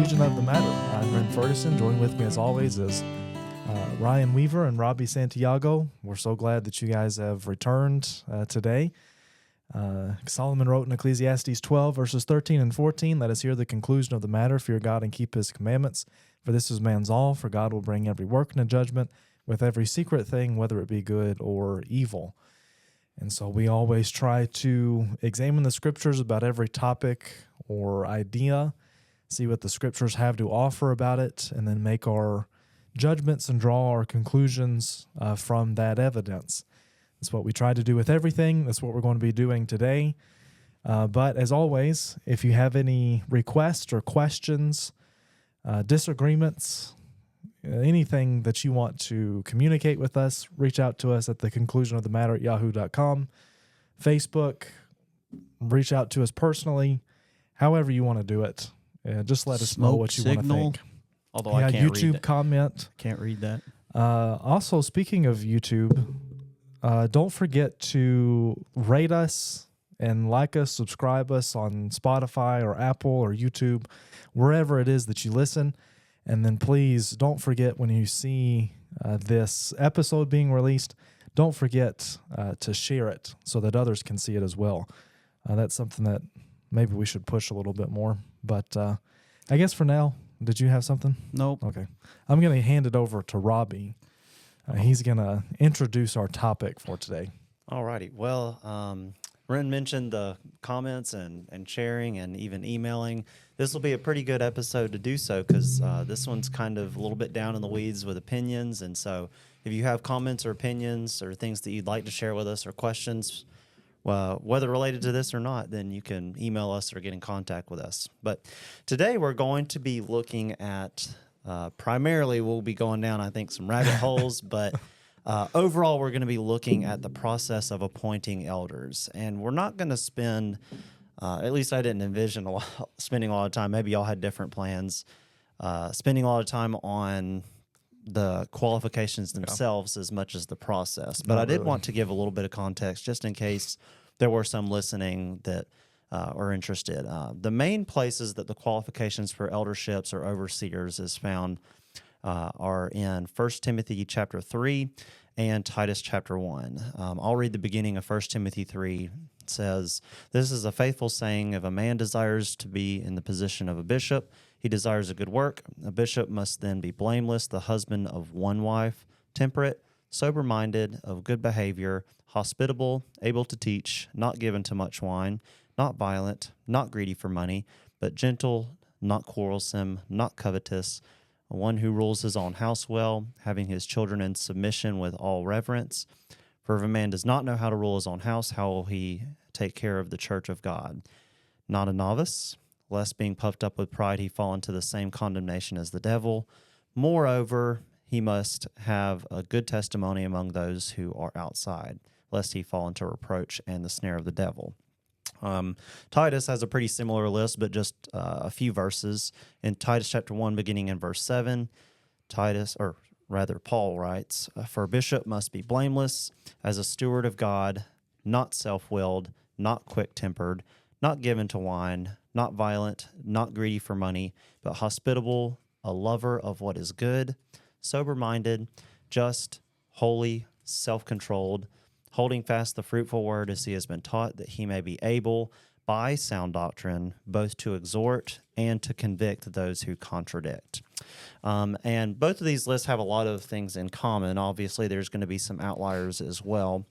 conclusion of the matter. I'm Brent Ferguson. Join with me as always is Ryan Weaver and Robbie Santiago. We're so glad that you guys have returned today. Solomon wrote in Ecclesiastes 12, verses 13 and 14, "Let us hear the conclusion of the matter. Fear God and keep his commandments. For this is man's all. For God will bring every work into judgment with every secret thing, whether it be good or evil." And so we always try to examine the scriptures about every topic or idea, see what the scriptures have to offer about it, and then make our judgments and draw our conclusions from that evidence. That's what we try to do with everything. That's what we're going to be doing today. But as always, if you have any requests or questions, disagreements, anything that you want to communicate with us, reach out to us at the conclusion of the matter at yahoo.com, Facebook, reach out to us personally, however you want to do it. Just let us know what you want to think. Although I can't YouTube read that. comment. Can't read that. Also, speaking of YouTube, don't forget to rate us and like us, subscribe us on Spotify or Apple or YouTube, wherever it is that you listen. And then please don't forget when you see this episode being released, don't forget to share it so that others can see it as well. That's something that maybe we should push a little bit more. But I guess for now, did you have something? Nope. Okay. I'm going to hand it over to Robbie. He's going to introduce our topic for today. All righty. Well, Ren mentioned the comments and sharing and even emailing. This will be a pretty good episode to do so because this one's kind of a little bit down in the weeds with opinions. And so if you have comments or opinions or things that you'd like to share with us or questions, whether related to this or not, then you can email us or get in contact with us. But today we're going to be looking at, primarily we'll be going down, I think, some rabbit holes, but overall we're going to be looking at the process of appointing elders. And we're not going to spend, at least I didn't envision spending a lot of time, maybe y'all had different plans, spending a lot of time on the qualifications themselves as much as the process. But I did want to give a little bit of context just in case there were some listening that are interested. The main places that the qualifications for elderships or overseers is found are in 1 Timothy chapter 3 and Titus chapter 1. I'll read the beginning of 1 Timothy 3. It says, "This is a faithful saying, if a man desires to be in the position of a bishop, he desires a good work. A bishop must then be blameless, the husband of one wife, temperate, sober-minded, of good behavior, hospitable, able to teach, not given to much wine, not violent, not greedy for money, but gentle, not quarrelsome, not covetous, one who rules his own house well, having his children in submission with all reverence. For if a man does not know how to rule his own house, how will he take care of the church of God? Not a novice, lest being puffed up with pride he fall into the same condemnation as the devil. Moreover, he must have a good testimony among those who are outside, lest he fall into reproach and the snare of the devil." Titus has a pretty similar list, but just a few verses. In Titus chapter 1, beginning in verse 7, Paul writes, "For a bishop must be blameless, as a steward of God, not self-willed, not quick-tempered, not given to wine, not violent, not greedy for money, but hospitable, a lover of what is good, sober-minded, just, holy, self-controlled, holding fast the fruitful word as he has been taught, that he may be able, by sound doctrine, both to exhort and to convict those who contradict." And both of these lists have a lot of things in common. Obviously, there's going to be some outliers as well.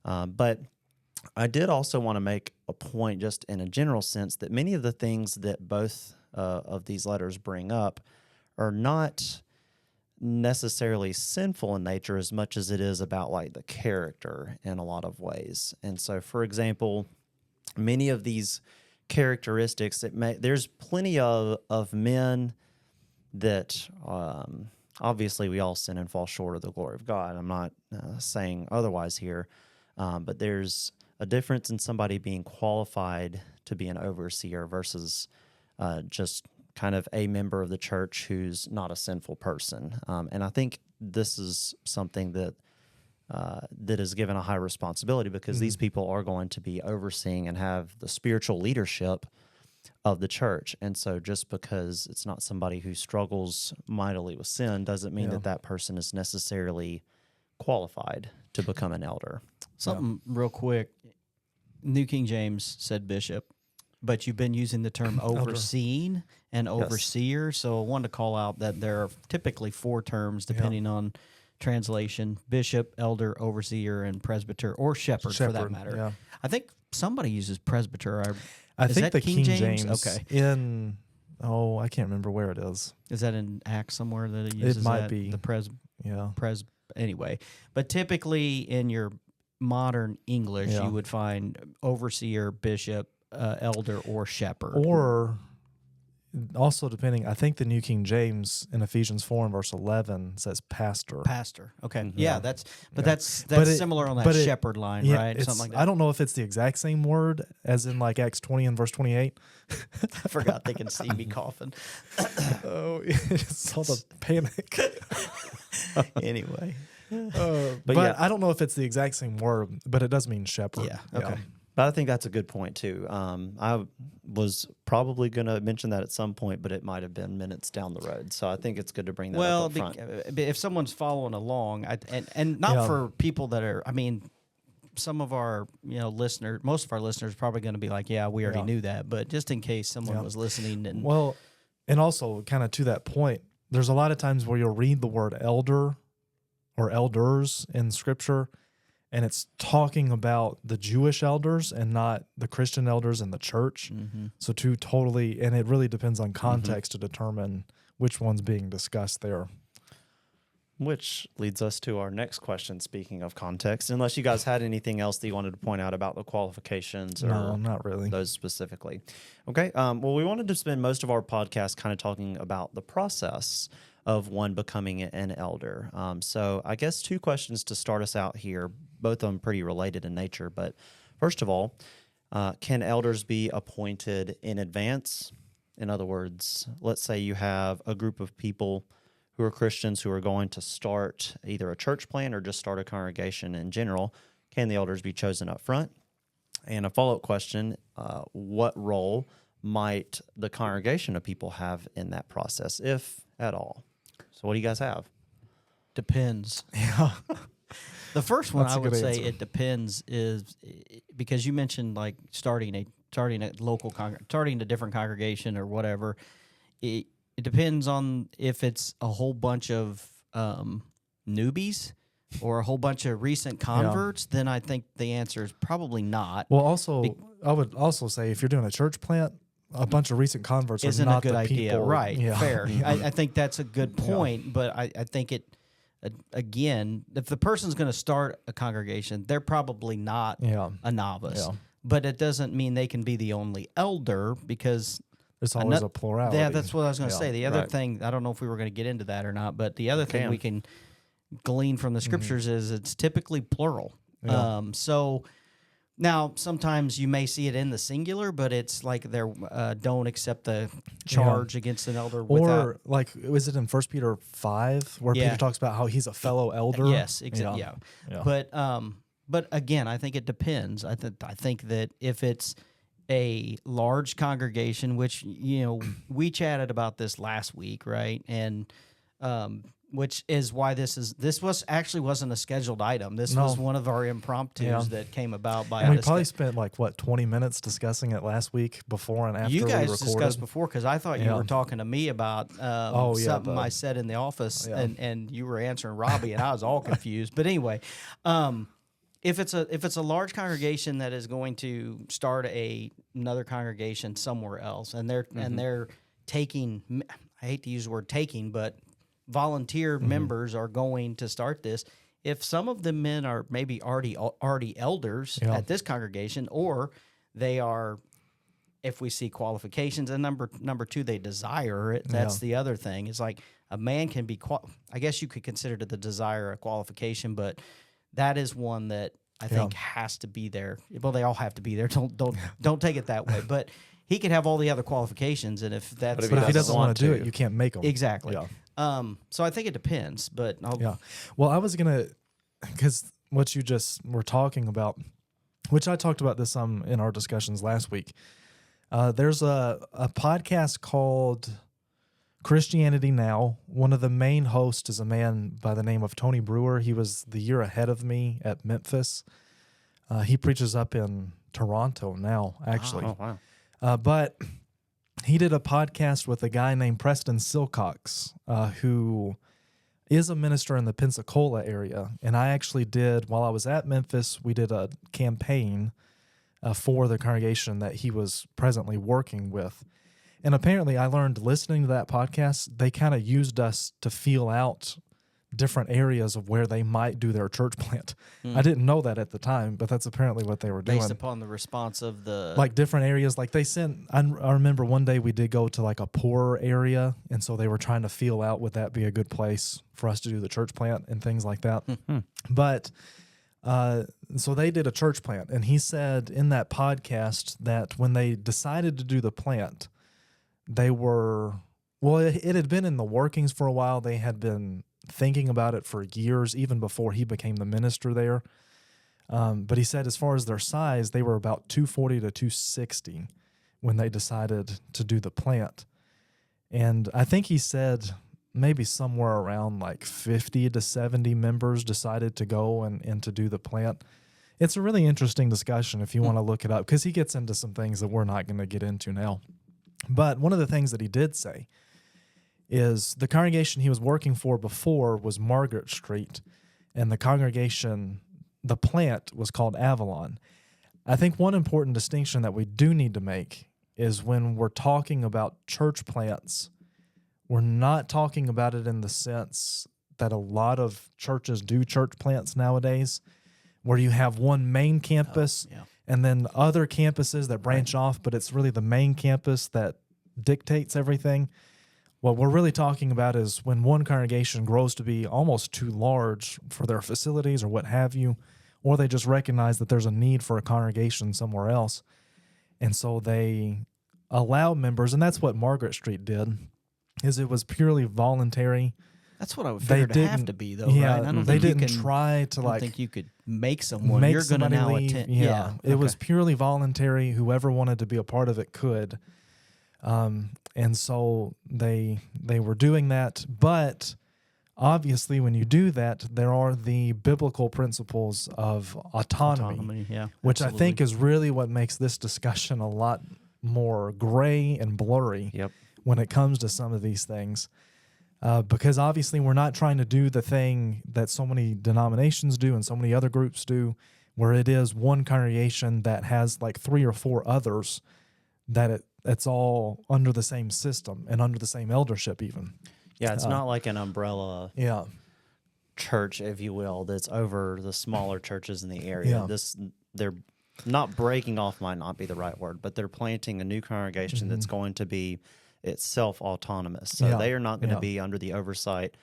But I did also want to make a point just in a general sense that many of the things that both of these letters bring up are not necessarily sinful in nature as much as it is about like the character in a lot of ways. And so, for example, many of these characteristics, there's plenty of men that obviously we all sin and fall short of the glory of God. I'm not saying otherwise here, but there's a difference in somebody being qualified to be an overseer versus just kind of a member of the church who's not a sinful person. And I think this is something that that is given a high responsibility because these people are going to be overseeing and have the spiritual leadership of the church. And so just because it's not somebody who struggles mightily with sin doesn't mean that that person is necessarily qualified to become an elder. Something real quick. New King James said bishop, but you've been using the term overseeing and overseer. So I wanted to call out that there are typically 4 terms depending on translation: bishop, elder, overseer, and presbyter, or shepherd for that matter. Yeah. I think somebody uses presbyter. I Is think that the King James Okay. I can't remember where it is. Is that in Acts somewhere that it uses It might that? be. The anyway. But typically in your modern English, you would find overseer, bishop, elder, or shepherd. Or also depending, I think the New King James in Ephesians 4 and verse 11 says pastor. Pastor. Okay. Mm-hmm. Yeah, that's similar on that but shepherd line, right? Something like that. I don't know if it's the exact same word as in like Acts 20 and verse 28. I forgot they can see me coughing. Oh, it's all the panic. Anyway. But I don't know if it's the exact same word, but it does mean shepherd. Yeah. Okay. But I think that's a good point too. I was probably going to mention that at some point, but it might have been minutes down the road. So I think it's good to bring that up front. If someone's following along, and not for people that are, I mean, some of our listeners, most of our listeners, are probably going to be like, "Yeah, we already knew that," but just in case someone was listening, and also kind of to that point, there's a lot of times where you'll read the word elder or elders in Scripture, and it's talking about the Jewish elders and not the Christian elders in the church. Mm-hmm. So and it really depends on context to determine which one's being discussed there. Which leads us to our next question, speaking of context, unless you guys had anything else that you wanted to point out about the qualifications. No, not really. Those specifically. Okay, well, we wanted to spend most of our podcast kind of talking about the process of one becoming an elder. So I guess 2 questions to start us out here, both of them pretty related in nature. But first of all, can elders be appointed in advance? In other words, let's say you have a group of people who are Christians who are going to start either a church plant or just start a congregation in general. Can the elders be chosen up front? And a follow-up question, what role might the congregation of people have in that process, if at all? So what do you guys have? Depends. Yeah. The first one That's I a good would say answer. it depends is because you mentioned like starting a local starting a different congregation or whatever. It depends on if it's a whole bunch of newbies or a whole bunch of recent converts. Then I think the answer is probably not. Well, also, I would also say if you're doing a church plant, a bunch of recent converts isn't are not a good the idea, people. right? Yeah. Fair. I think that's a good point, but I think it. Again, if the person's going to start a congregation, they're probably not a novice. Yeah. But it doesn't mean they can be the only elder because There's always a plurality. Yeah, that's what I was going to say. The other right. thing, I don't know if we were going to get into that or not, but the other thing we can glean from the scriptures is it's typically plural. Yeah. So now sometimes you may see it in the singular, but it's like they don't accept the charge against an elder Or like, was it in 1 Peter 5 where Peter talks about how he's a fellow elder? Yes, exactly. Yeah. But again, I think it depends. I think that if it's a large congregation, which we chatted about this last week, right? And which is why this wasn't a scheduled item. This was one of our impromptus that came about by. And we probably spent 20 minutes discussing it last week before and after. You guys we recorded. discussed before because I thought you were talking to me about something I said in the office, and you were answering Robbie, and I was all confused. But anyway, if it's a large congregation that is going to start another congregation somewhere else, and they're taking, I hate to use the word taking, but volunteer members are going to start this. If some of the men are maybe already elders at this congregation, or they are, if we see qualifications, and number 2, they desire it. That's the other thing. It's like a man can be. I guess you could consider the desire a qualification, but that is one that I think has to be there. Well, they all have to be there. Don't take it that way, but. He could have all the other qualifications, and if that's but if he doesn't want to do it, you can't make him. Exactly. Yeah. So I think it depends, but Well, I was gonna, because what you just were talking about, which I talked about this in our discussions last week. There's a podcast called Christianity Now. One of the main hosts is a man by the name of Tony Brewer. He was the year ahead of me at Memphis. He preaches up in Toronto now, actually. Oh, wow. But he did a podcast with a guy named Preston Silcox, who is a minister in the Pensacola area. And I actually did, while I was at Memphis, we did a campaign for the congregation that he was presently working with. And apparently I learned listening to that podcast, they kind of used us to feel out different areas of where they might do their church plant. I didn't know that at the time, but that's apparently what they were doing. Based upon the response of the... Like different areas, like they sent, I remember one day we did go to like a poorer area, and so they were trying to feel out, would that be a good place for us to do the church plant and things like that. But, so they did a church plant, and he said in that podcast that when they decided to do the plant, they were, well, it had been in the workings for a while. They had been thinking about it for years, even before he became the minister there. But he said as far as their size, they were about 240 to 260 when they decided to do the plant. And I think he said maybe somewhere around like 50 to 70 members decided to go and to do the plant. It's a really interesting discussion if you want to look it up, because he gets into some things that we're not going to get into now. But one of the things that he did say is the congregation he was working for before was Margaret Street, and the congregation, the plant, was called Avalon. I think one important distinction that we do need to make is when we're talking about church plants, we're not talking about it in the sense that a lot of churches do church plants nowadays, where you have one main campus and then other campuses that branch off, but it's really the main campus that dictates everything. What we're really talking about is when one congregation grows to be almost too large for their facilities or what have you, or they just recognize that there's a need for a congregation somewhere else. And so they allow members, and that's what Margaret Street did, is it was purely voluntary. That's what I would figure to have to be, though, right? I don't they think didn't try to I don't think you could make someone. You're going to now attend. Yeah, it was purely voluntary. Whoever wanted to be a part of it could. And so they were doing that. But obviously, when you do that, there are the biblical principles of autonomy, which I think is really what makes this discussion a lot more gray and blurry when it comes to some of these things. Because obviously we're not trying to do the thing that so many denominations do and so many other groups do, where it is one congregation that has like 3 or 4 others that it's all under the same system and under the same eldership even. Yeah, it's not like an umbrella church, if you will, that's over the smaller churches in the area. They're not breaking off, might not be the right word, but they're planting a new congregation that's going to be itself autonomous. So they are not going to be under the oversight.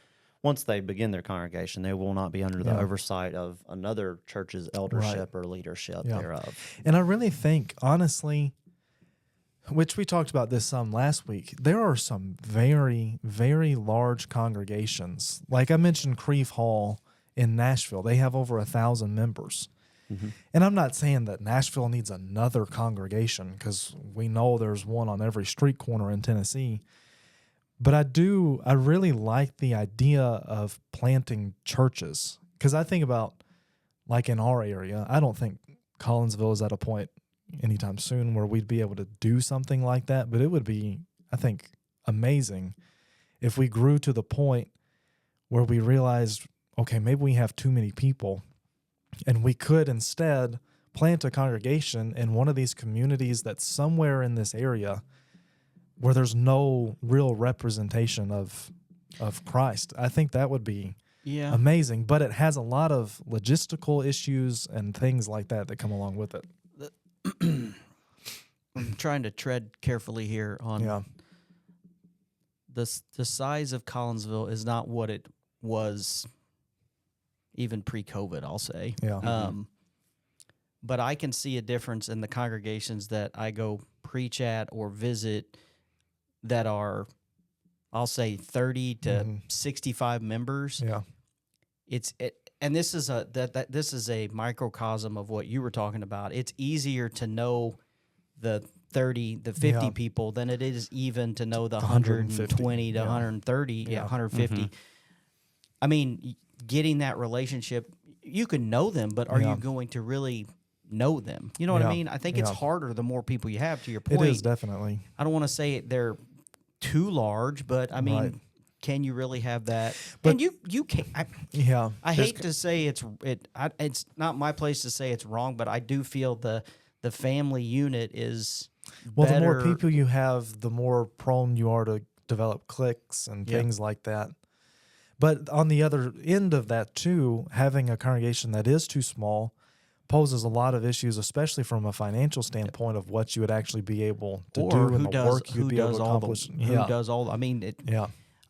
Once they begin their congregation, they will not be under the oversight of another church's eldership or leadership thereof. And I really think, honestly, which we talked about this some last week, there are some very, very large congregations. Like I mentioned Creve Hall in Nashville. They have over 1,000 members. And I'm not saying that Nashville needs another congregation, because we know there's one on every street corner in Tennessee. But I really like the idea of planting churches, because I think about, like in our area, I don't think Collinsville is at a point anytime soon where we'd be able to do something like that. But it would be, I think, amazing if we grew to the point where we realized, okay, maybe we have too many people, and we could instead plant a congregation in one of these communities that's somewhere in this area where there's no real representation of Christ. I think that would be amazing, but it has a lot of logistical issues and things like that come along with it. I'm trying to tread carefully here on the size of Collinsville is not what it was even pre-COVID, I'll say. But I can see a difference in the congregations that I go preach at or visit that are, I'll say, 30 to 65 members. And this is this is a microcosm of what you were talking about. It's easier to know the 30, the 50 people than it is even to know the 120 to 130, 150. I mean, getting that relationship, you can know them, but are you going to really know them? You know what I mean? I think it's harder the more people you have, to your point. It is, definitely. I don't want to say they're too large, but I mean, can you really have that? But and you can't. I hate to say it's not my place to say it's wrong, but I do feel the family unit is better. The more people you have, the more prone you are to develop cliques and things like that. But on the other end of that too, having a congregation that is too small poses a lot of issues, especially from a financial standpoint of what you would actually be able to do and the work you'd be able to accomplish. Who does all? I mean,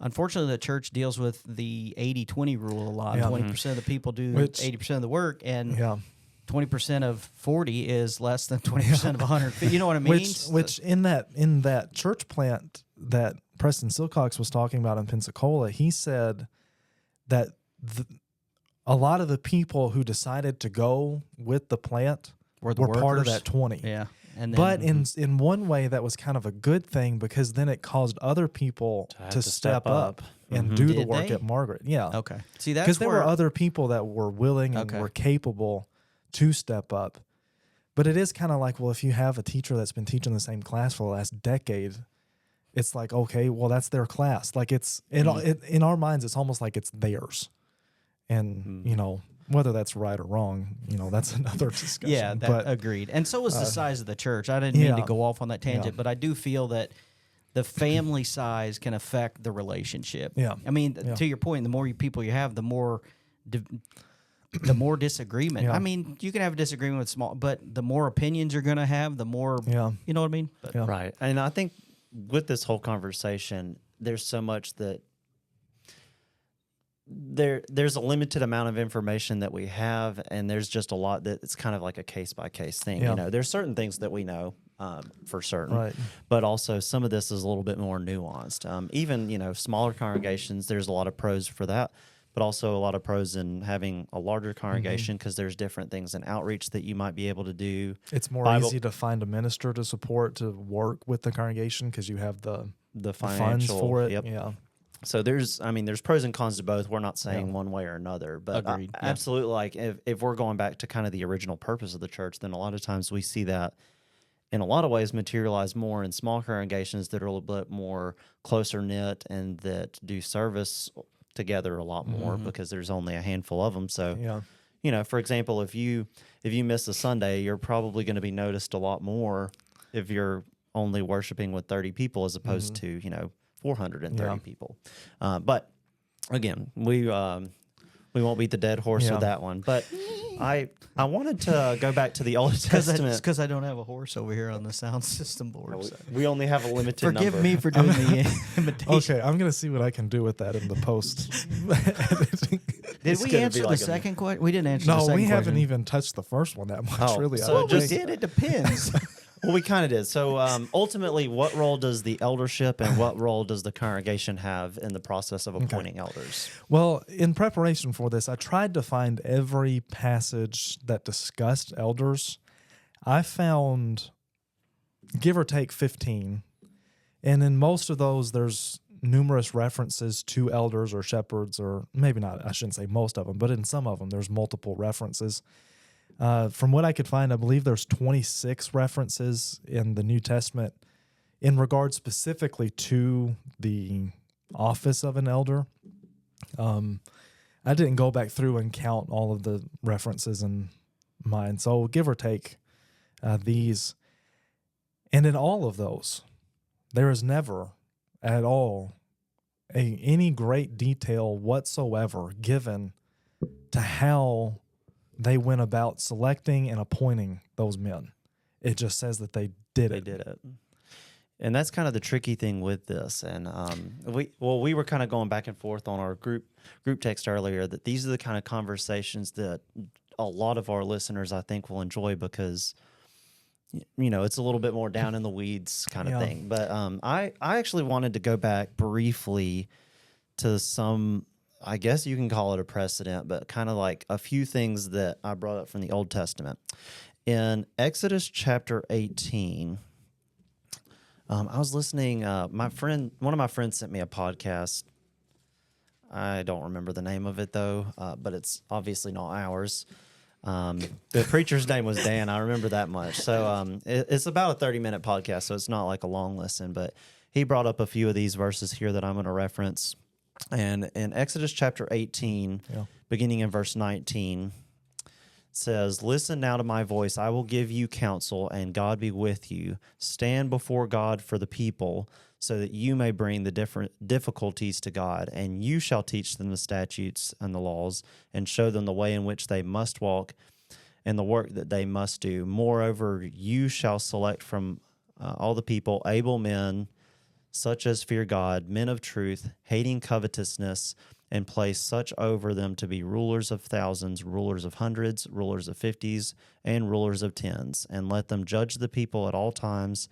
unfortunately, the church deals with the 80-20 rule a lot. 20% of the people do 80% of the work, and 20% of 40 is less than 20% of 100. You know what I mean? Which in that church plant that Preston Silcox was talking about in Pensacola, he said that a lot of the people who decided to go with the plant were part of that 20. Yeah. And then, but in one way, that was kind of a good thing, because then it caused other people to step up and do the work at Margaret. Yeah. Okay. See, that's because there were other people that were willing and were capable to step up. But it is kind of like, well, if you have a teacher that's been teaching the same class for the last decade, it's like, okay, well, that's their class. Like it's in our minds, it's almost like it's theirs. And, you know, whether that's right or wrong, you know, that's another discussion. Yeah, agreed. And so is the size of the church. I didn't mean to go off on that tangent, but I do feel that the family size can affect the relationship. Yeah. I mean, to your point, the more people you have, the more disagreement. I mean, you can have a disagreement with small, but the more opinions you're going to have, the more, you know what I mean? But, right. And I think with this whole conversation, there's so much that there's a limited amount of information that we have, and there's just a lot that it's kind of like a case by case thing. You know, there's certain things that we know for certain, but also some of this is a little bit more nuanced. Even, you know, smaller congregations, there's a lot of pros for that, but also a lot of pros in having a larger congregation, because there's different things in outreach that you might be able to do. It's more easy to find a minister to support, to work with the congregation, because you have the funds for it. Yeah. So there's pros and cons to both. We're not saying one way or another, but absolutely, like if we're going back to kind of the original purpose of the church, then a lot of times we see that in a lot of ways materialize more in small congregations that are a little bit more closer knit and that do service together a lot more, because there's only a handful of them. So, you know, for example, if you miss a Sunday, you're probably going to be noticed a lot more if you're only worshiping with 30 people as opposed to, you know, 430 people. But again, we won't beat the dead horse with that one. But I wanted to go back to the Old Testament. Because I don't have a horse over here on the sound system board. So. We only have a limited number. Forgive me for doing the imitation. Okay, I'm going to see what I can do with that in the post. Did we answer the second question? We didn't answer the second question. No, we haven't even touched the first one that much, really. So it depends. Well, we kind of did. So ultimately, what role does the eldership and what role does the congregation have in the process of appointing elders? Well, in preparation for this, I tried to find every passage that discussed elders. I found, give or take, 15. And in most of those, there's numerous references to elders or shepherds, or maybe not, I shouldn't say most of them, but in some of them, there's multiple references. From what I could find, I believe there's 26 references in the New Testament in regard specifically to the office of an elder. I didn't go back through and count all of the references in mine, so give or take these. And in all of those, there is never at all any great detail whatsoever given to how they went about selecting and appointing those men. It just says that they did it. And that's kind of the tricky thing with this. And we were kind of going back and forth on our group text earlier that these are the kind of conversations that a lot of our listeners, I think, will enjoy, because, you know, it's a little bit more down in the weeds kind of thing. But I actually wanted to go back briefly to some, I guess you can call it a precedent, but kind of like a few things that I brought up from the Old Testament. In Exodus chapter 18, I was listening. One of my friends sent me a podcast. I don't remember the name of it though, but it's obviously not ours. The preacher's name was Dan. I remember that much. So it's about a 30-minute podcast, so it's not like a long listen. But he brought up a few of these verses here that I'm going to reference. And in Exodus chapter 18, beginning in verse 19, says, "Listen now to my voice. I will give you counsel, and God be with you. Stand before God for the people, so that you may bring the different difficulties to God, and you shall teach them the statutes and the laws, and show them the way in which they must walk, and the work that they must do. Moreover, you shall select from all the people able men, such as fear God, men of truth, hating covetousness, and place such over them to be rulers of thousands, rulers of hundreds, rulers of fifties, and rulers of tens. And let them judge the people at all times,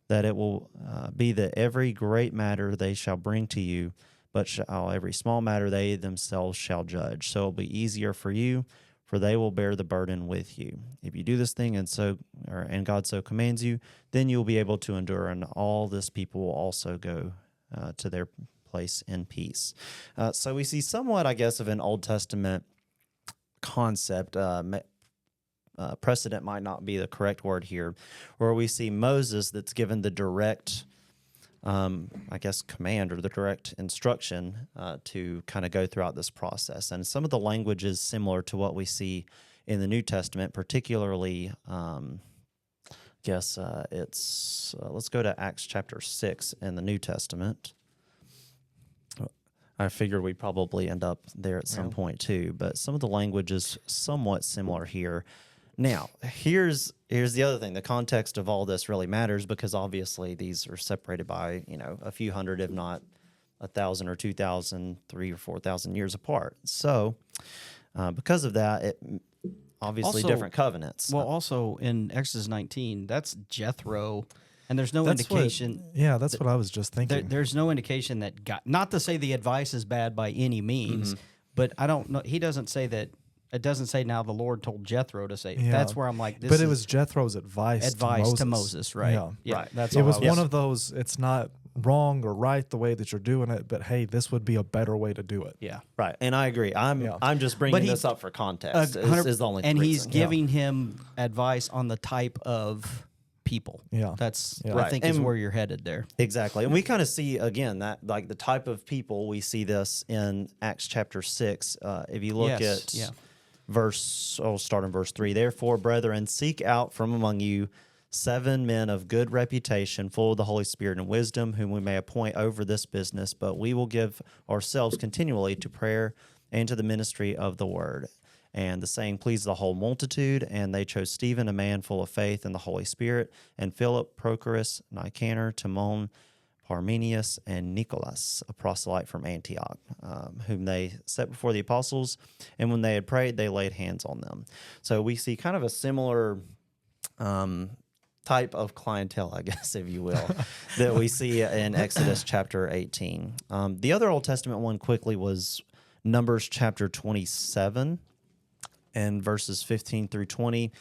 that it will be that every great matter they shall bring to you, but every small matter they themselves shall judge. So it will be easier for you, for they will bear the burden with you. If you do this thing and God so commands you, then you will be able to endure, and all this people will also go to their place in peace." So we see somewhat, I guess, of an Old Testament concept. Precedent might not be the correct word here, where we see Moses that's given the direct, command or the direct instruction to kind of go throughout this process. And some of the language is similar to what we see in the New Testament, particularly, let's go to Acts chapter 6 in the New Testament. I figured we'd probably end up there at some point too, but some of the language is somewhat similar here. Now, here's the other thing. The context of all this really matters, because obviously these are separated by, a few hundred, if not 1,000 or 2,000, 3,000 or 4,000 years apart. So, because of that, it obviously also, different covenants. Well, also in Exodus 19, that's Jethro. And there's no indication. That's what I was just thinking. There's no indication that God, not to say the advice is bad by any means, but I don't know. He doesn't say that. It doesn't say now the Lord told Jethro to say. Yeah. That's where I'm like, this. But it was Jethro's advice to Moses, right? Yeah. Right. That's it was one of those. It's not wrong or right the way that you're doing it, but hey, this would be a better way to do it. Yeah. Right. And I agree. I'm just bringing this up for context. Is the only and reason. He's giving him advice on the type of people. Yeah. That's I think is where you're headed there. Exactly. And we kind of see again that like the type of people, we see this in Acts chapter 6. If you look at start in verse 3. "Therefore, brethren, seek out from among you 7 men of good reputation, full of the Holy Spirit and wisdom, whom we may appoint over this business, but we will give ourselves continually to prayer and to the ministry of the word." And the saying pleased the whole multitude, and they chose Stephen, a man full of faith and the Holy Spirit, and Philip, Prochorus, Nicanor, Timon, Parmenius, and Nicholas, a proselyte from Antioch, whom they set before the apostles. And when they had prayed, they laid hands on them. So we see kind of a similar type of clientele, I guess, if you will, that we see in Exodus chapter 18. The other Old Testament one quickly was Numbers chapter 27. And verses 15 through 20,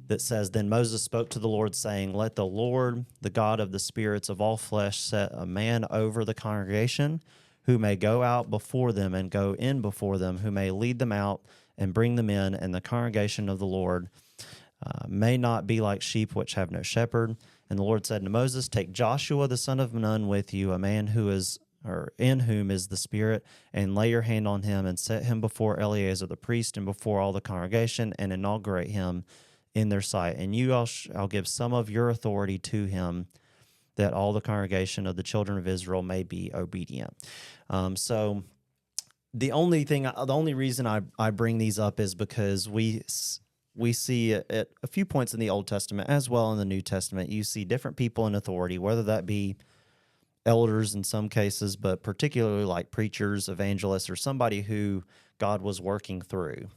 that says, "Then Moses spoke to the Lord, saying, Let the Lord, the God of the spirits of all flesh, set a man over the congregation, who may go out before them and go in before them, who may lead them out and bring them in, and the congregation of the Lord may not be like sheep which have no shepherd. And the Lord said to Moses, Take Joshua the son of Nun with you, a man in whom is the Spirit, and lay your hand on him, and set him before Eleazar the priest, and before all the congregation, and inaugurate him in their sight. And you I'll give some of your authority to him, that all the congregation of the children of Israel may be obedient." So the only reason I bring these up is because we see at a few points in the Old Testament as well in the New Testament, you see different people in authority, whether that be elders in some cases, but particularly like preachers, evangelists, or somebody who God was working through,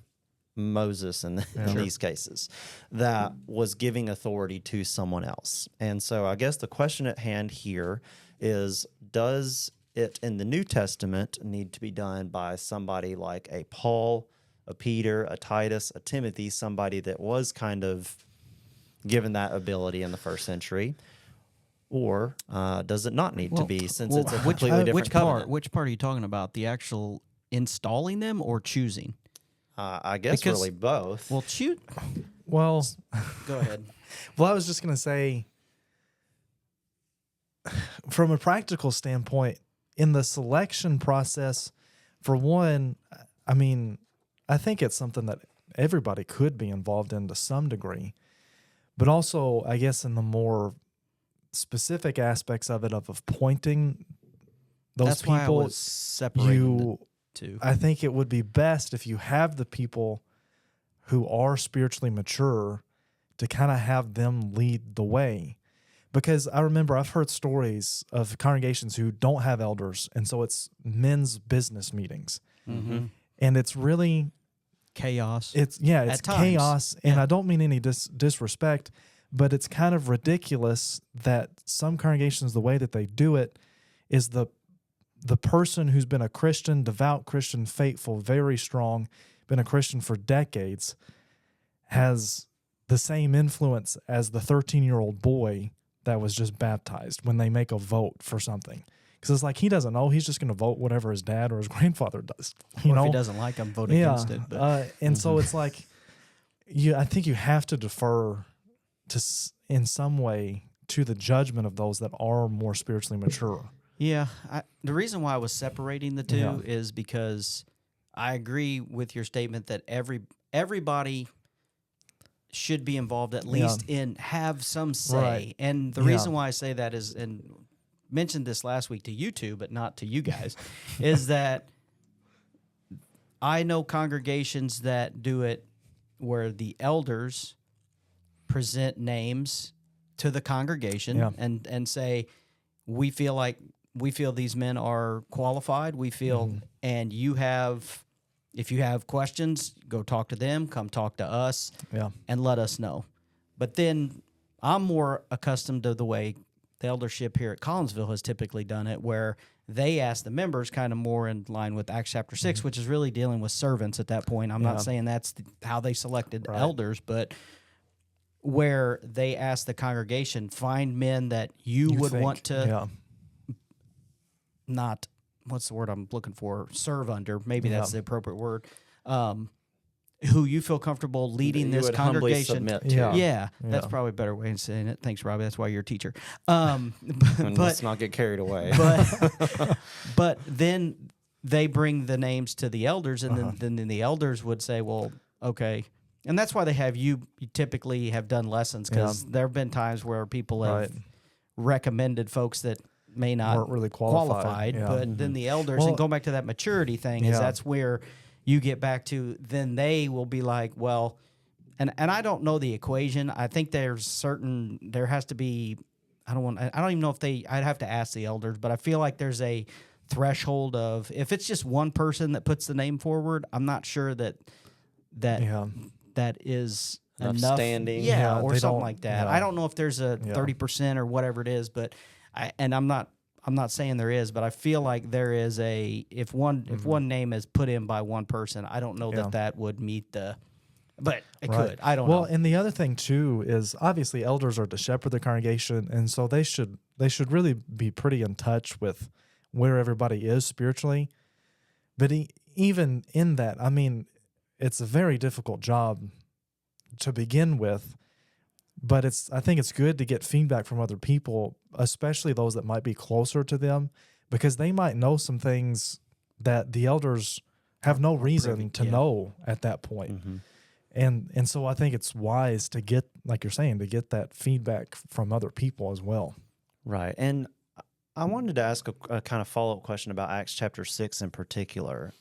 Moses in these cases, that was giving authority to someone else. And so I guess the question at hand here is, does it in the New Testament need to be done by somebody like a Paul, a Peter, a Titus, a Timothy, somebody that was kind of given that ability in the first century? or does it not need to be, since it's a completely different covenant? Which part are you talking about? The actual installing them or choosing? I guess really both. Well, Well, go ahead. Well, I was just going to say, from a practical standpoint, in the selection process, for one, I mean, I think it's something that everybody could be involved in to some degree, but also, I guess, in the more specific aspects of it, of appointing those That's people, why I was separating the two. I think it would be best if you have the people who are spiritually mature to kind of have them lead the way. Because I remember I've heard stories of congregations who don't have elders, and so it's men's business meetings. Mm-hmm. And it's really chaos. It's chaos, and I don't mean any disrespect, but it's kind of ridiculous that some congregations, the way that they do it is the person who's been a Christian, devout Christian, faithful, very strong, been a Christian for decades, has the same influence as the 13-year-old boy that was just baptized when they make a vote for something. Because it's like he doesn't know. He's just going to vote whatever his dad or his grandfather does. Or if he doesn't like him, vote against it. But. And so it's like, I think you have to defer to, in some way, to the judgment of those that are more spiritually mature. Yeah. The reason why I was separating the two is because I agree with your statement that everybody should be involved at least in have some say. Right. And the reason why I say that is, and mentioned this last week to you two, but not to you guys, is that I know congregations that do it where the elders present names to the congregation and say, we feel these men are qualified. We feel, and if you have questions, go talk to them, come talk to us, and let us know. But then I'm more accustomed to the way the eldership here at Collinsville has typically done it, where they ask the members kind of more in line with Acts chapter 6, which is really dealing with servants at that point. I'm not saying that's how they selected elders, but where they ask the congregation, find men that you would want to not, what's the word I'm looking for? Serve under. Maybe that's the appropriate word. Who you feel comfortable leading this congregation. That's probably a better way of saying it. Thanks, Robbie. That's why you're a teacher. But let's not get carried away. But then they bring the names to the elders, and then the elders would say, well, okay. And that's why they have you typically have done lessons, because there have been times where people have recommended folks that may not weren't really qualified. But then the elders, and going back to that maturity thing, is that's where you get back to, then they will be like, well, and I don't know the equation. I think there has to be, I don't even know if I'd have to ask the elders, but I feel like there's a threshold of, if it's just one person that puts the name forward, I'm not sure that is enough standing. Or something like that. I don't know if there's a 30% or whatever it is, but I'm not saying there is, but I feel like there is if one name is put in by one person, I don't know that would meet but it could. I don't know. Well, and the other thing too is, obviously elders are to shepherd the congregation, and so they should really be pretty in touch with where everybody is spiritually. But even in that, I mean, it's a very difficult job to begin with. But I think it's good to get feedback from other people, especially those that might be closer to them, because they might know some things that the elders have no reason to know at that point. And so I think it's wise to get, like you're saying, to get that feedback from other people as well. Right. And I wanted to ask a kind of follow-up question about Acts chapter 6 in particular.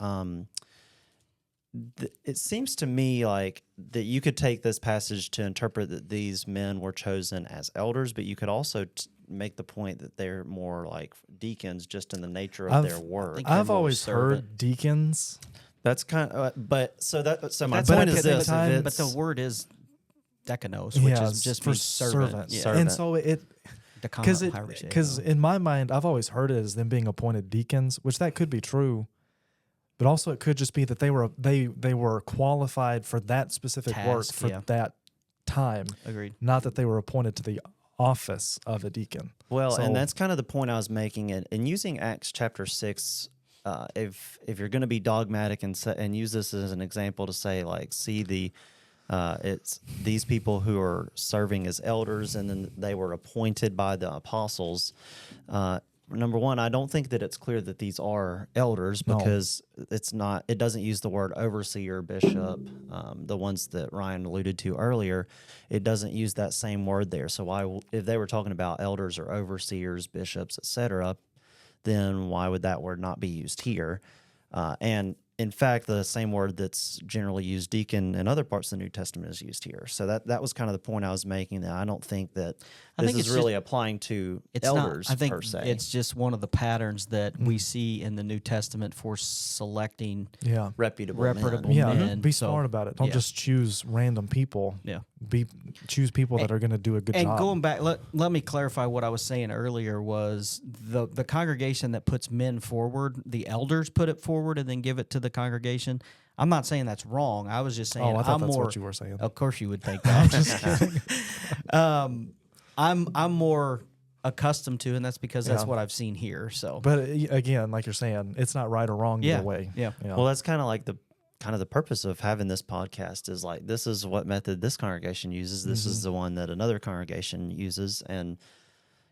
It seems to me like that you could take this passage to interpret that these men were chosen as elders, but you could also make the point that they're more like deacons, just in the nature of their work. I've always heard deacons. That's kind of, my point is this. But the word is decanos, which is just for servant. And so because in my mind, I've always heard it as them being appointed deacons, which that could be true. But also, it could just be that they were qualified for that specific work for that time. Agreed. Not that they were appointed to the office of a deacon. Well, and that's kind of the point I was making. And using Acts chapter 6, if you're going to be dogmatic and use this as an example to say, like, see it's these people who are serving as elders, and then they were appointed by the apostles. Number one, I don't think that it's clear that these are elders because it doesn't use the word overseer, bishop, the ones that Ryan alluded to earlier. It doesn't use that same word there. So if they were talking about elders or overseers, bishops, etc., then why would that word not be used here? And in fact, the same word that's generally used deacon in other parts of the New Testament is used here. So that was kind of the point I was making, that I don't think that this is really applying to elders per se. It's just one of the patterns that we see in the New Testament for selecting reputable men. Be smart about it. Don't just choose random people. Yeah. Choose people that are going to do a good job. And going back, let me clarify what I was saying earlier was the congregation that puts men forward, the elders put it forward and then give it to the congregation. I'm not saying that's wrong. I was just saying I thought that's what you were saying. Of course you would think that. I'm just kidding. I'm more accustomed to, and that's because that's what I've seen here. So, but again, like you're saying, it's not right or wrong either way. Yeah. Yeah. Well, that's kind of like the purpose of having this podcast is like, this is what method this congregation uses. This is the one that another congregation uses. And,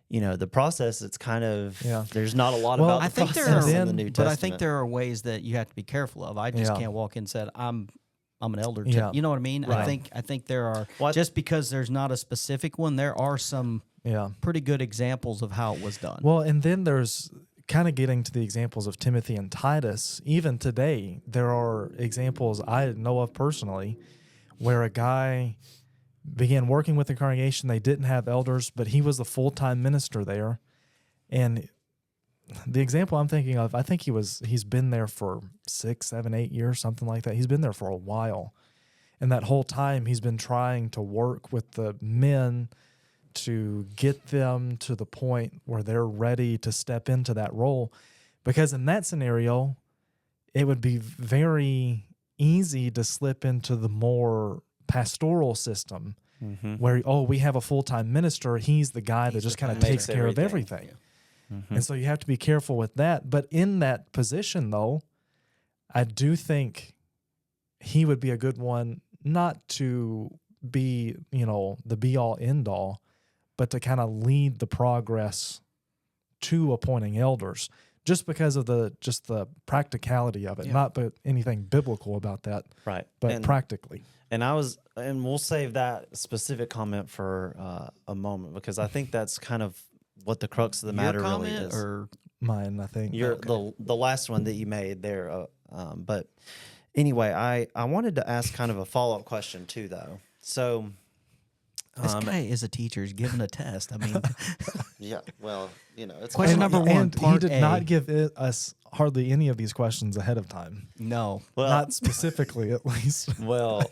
the process, it's kind of, there's not a lot about the process in the New Testament. But I think there are ways that you have to be careful of. I just can't walk in and say, I'm an elder. You know what I mean? Right. I think there are, just because there's not a specific one, there are some pretty good examples of how it was done. Well, and then there's kind of getting to the examples of Timothy and Titus. Even today, there are examples I know of personally where a guy began working with the congregation. They didn't have elders, but he was the full-time minister there. And the example I'm thinking of, I think he's been there for 6, 7, 8 years, something like that. He's been there for a while. And that whole time he's been trying to work with the men to get them to the point where they're ready to step into that role. Because in that scenario, it would be very easy to slip into the more pastoral system where, we have a full-time minister. He's the guy that just kind of takes care of everything. Yeah. And so you have to be careful with that. But in that position, though, I do think he would be a good one, not to be, the be-all, end-all, but to kind of lead the progress to appointing elders, just because of the practicality of it, not but anything biblical about that, right? But practically. And we'll save that specific comment for a moment, because I think that's kind of what the crux of the matter really is. Or mine, I think. The last one that you made there. But anyway, I wanted to ask kind of a follow-up question too, though. So this guy is a teacher. He's giving a test. I mean, yeah. Well, it's question number one. And he did not give us hardly any of these questions ahead of time. No, not specifically, at least. Well,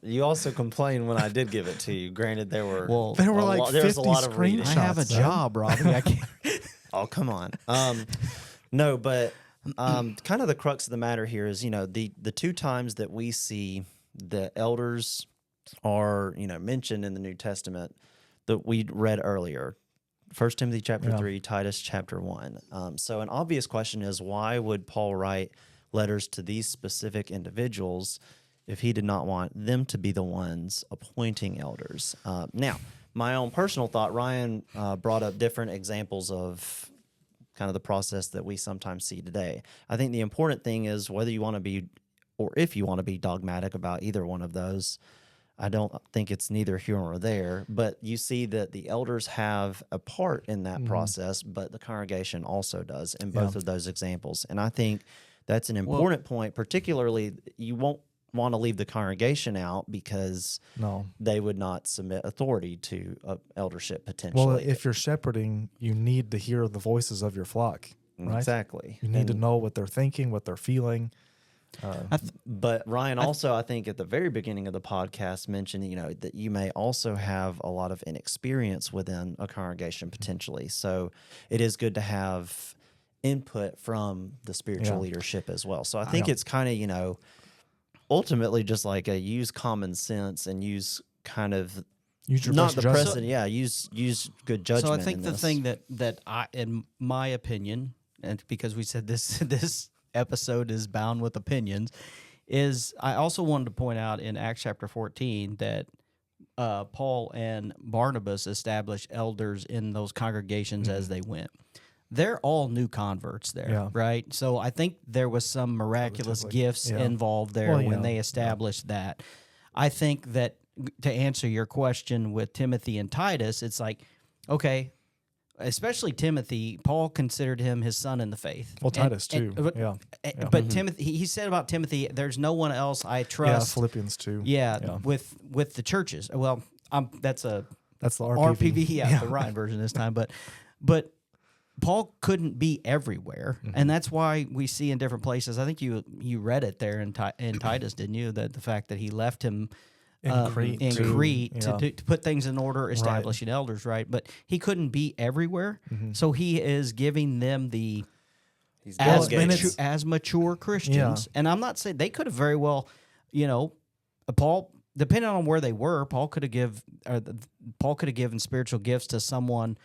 you also complained when I did give it to you. Granted, there were like 50 screenshots. I have a job, Robbie. I can't. Oh, come on. No, but kind of the crux of the matter here is, the two times that we see the elders are, mentioned in the New Testament that we read earlier, 1 Timothy chapter 3, Titus chapter 1. So an obvious question is, why would Paul write letters to these specific individuals if he did not want them to be the ones appointing elders? Now, my own personal thought, Ryan brought up different examples of kind of the process that we sometimes see today. I think the important thing is whether you want to be, or if you want to be dogmatic about either one of those, I don't think it's neither here nor there, but you see that the elders have a part in that process, but the congregation also does in both of those examples. And I think that's an important point, particularly you won't want to leave the congregation out because they would not submit authority to eldership potentially. Well, if you're shepherding, you need to hear the voices of your flock, right? Exactly. You need to know what they're thinking, what they're feeling. But Ryan also, I think at the very beginning of the podcast mentioned, that you may also have a lot of inexperience within a congregation potentially. So it is good to have input from the spiritual leadership as well. So I think it's kind of, ultimately just like use common sense and use kind of Use your not best the judgment. president. Yeah, use good judgment. So I think in the this. thing that I, in my opinion, and because we said this episode is bound with opinions, is I also wanted to point out in Acts chapter 14 that Paul and Barnabas established elders in those congregations as they went. They're all new converts there, right? So I think there was some miraculous gifts involved there when they established that. I think that to answer your question with Timothy and Titus, it's like, okay, especially Timothy, Paul considered him his son in the faith. Well, Titus too. But Timothy, he said about Timothy, there's no one else I trust. Yeah, Philippians 2. With the churches. Well, that's the RPV. The Ryan version this time. But Paul couldn't be everywhere, and that's why we see in different places. I think you read it there in Titus, didn't you? That the fact that he left him in Crete to put things in order, establishing elders, right? But he couldn't be everywhere, so he is giving them as mature Christians. And I'm not saying they could have very well, Paul, depending on where they were, Paul could have given spiritual gifts to someone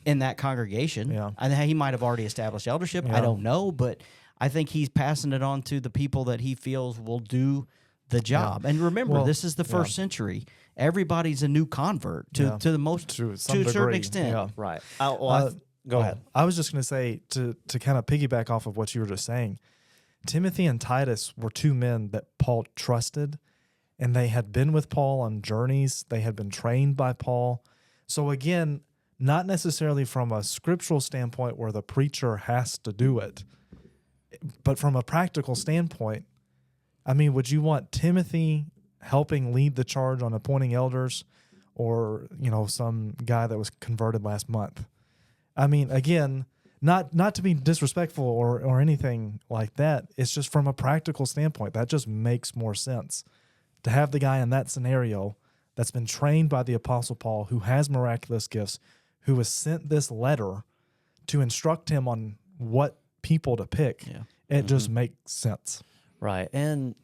in that congregation. I think he might have already established eldership. I don't know, but I think he's passing it on to the people that he feels will do the job. And remember, this is the first century. Everybody's a new convert to a certain extent. Right. Go ahead. I was just going to say, to kind of piggyback off of what you were just saying, Timothy and Titus were two men that Paul trusted, and they had been with Paul on journeys. They had been trained by Paul. So again, not necessarily from a scriptural standpoint where the preacher has to do it, but from a practical standpoint, I mean, would you want Timothy helping lead the charge on appointing elders, or some guy that was converted last month? I mean, again, not to be disrespectful or anything like that. It's just from a practical standpoint that just makes more sense to have the guy in that scenario that's been trained by the Apostle Paul, who has miraculous gifts, who was sent this letter to instruct him on what people to pick. It just makes sense. Right. And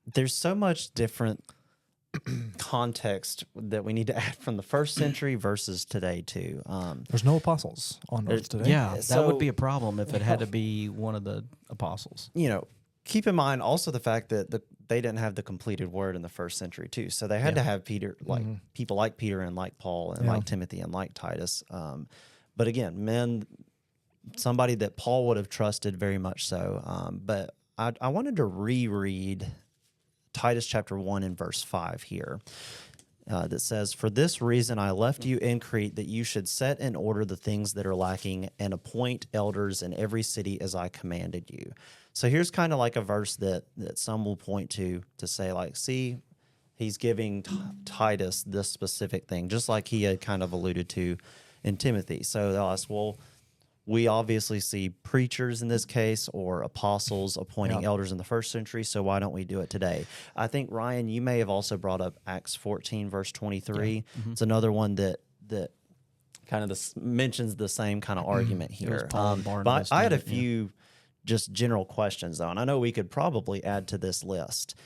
there's so much different context that we need to add from the first century versus today too. There's no apostles on earth today. That would be a problem if it had to be one of the apostles. Keep in mind also the fact that they didn't have the completed word in the first century too. So they had to have Peter, people like Peter and like Paul and like Timothy and like Titus. But again, somebody that Paul would have trusted very much so. But I wanted to reread Titus chapter 1 and verse 5 here. That says, "For this reason I left you in Crete, that you should set in order the things that are lacking and appoint elders in every city as I commanded you." So here's kind of like a verse that some will point to say, like, see, he's giving Titus this specific thing, just like he had kind of alluded to in Timothy. So they'll ask, well, we obviously see preachers in this case or apostles appointing elders in the first century, so why don't we do it today? I think, Ryan, you may have also brought up Acts 14, verse 23. It's another one that kind of mentions the same kind of argument here. But I had a few just general questions, though, and I know we could probably add to this list.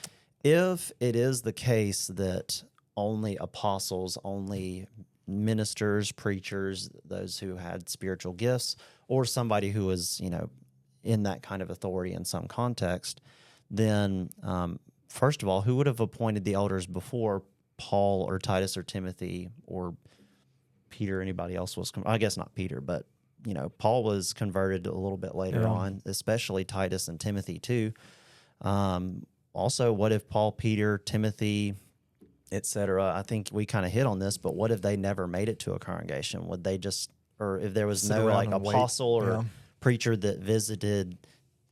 If it is the case that only apostles, only ministers, preachers, those who had spiritual gifts, or somebody who was, in that kind of authority in some context, then first of all, who would have appointed the elders before Paul or Titus or Timothy or Peter? Anybody else was? I guess not Peter, but Paul was converted a little bit later on, especially Titus and Timothy too. Also, what if Paul, Peter, Timothy, etc.? I think we kind of hit on this, but what if they never made it to a congregation? Would they just, or if there was no like apostle or preacher that visited,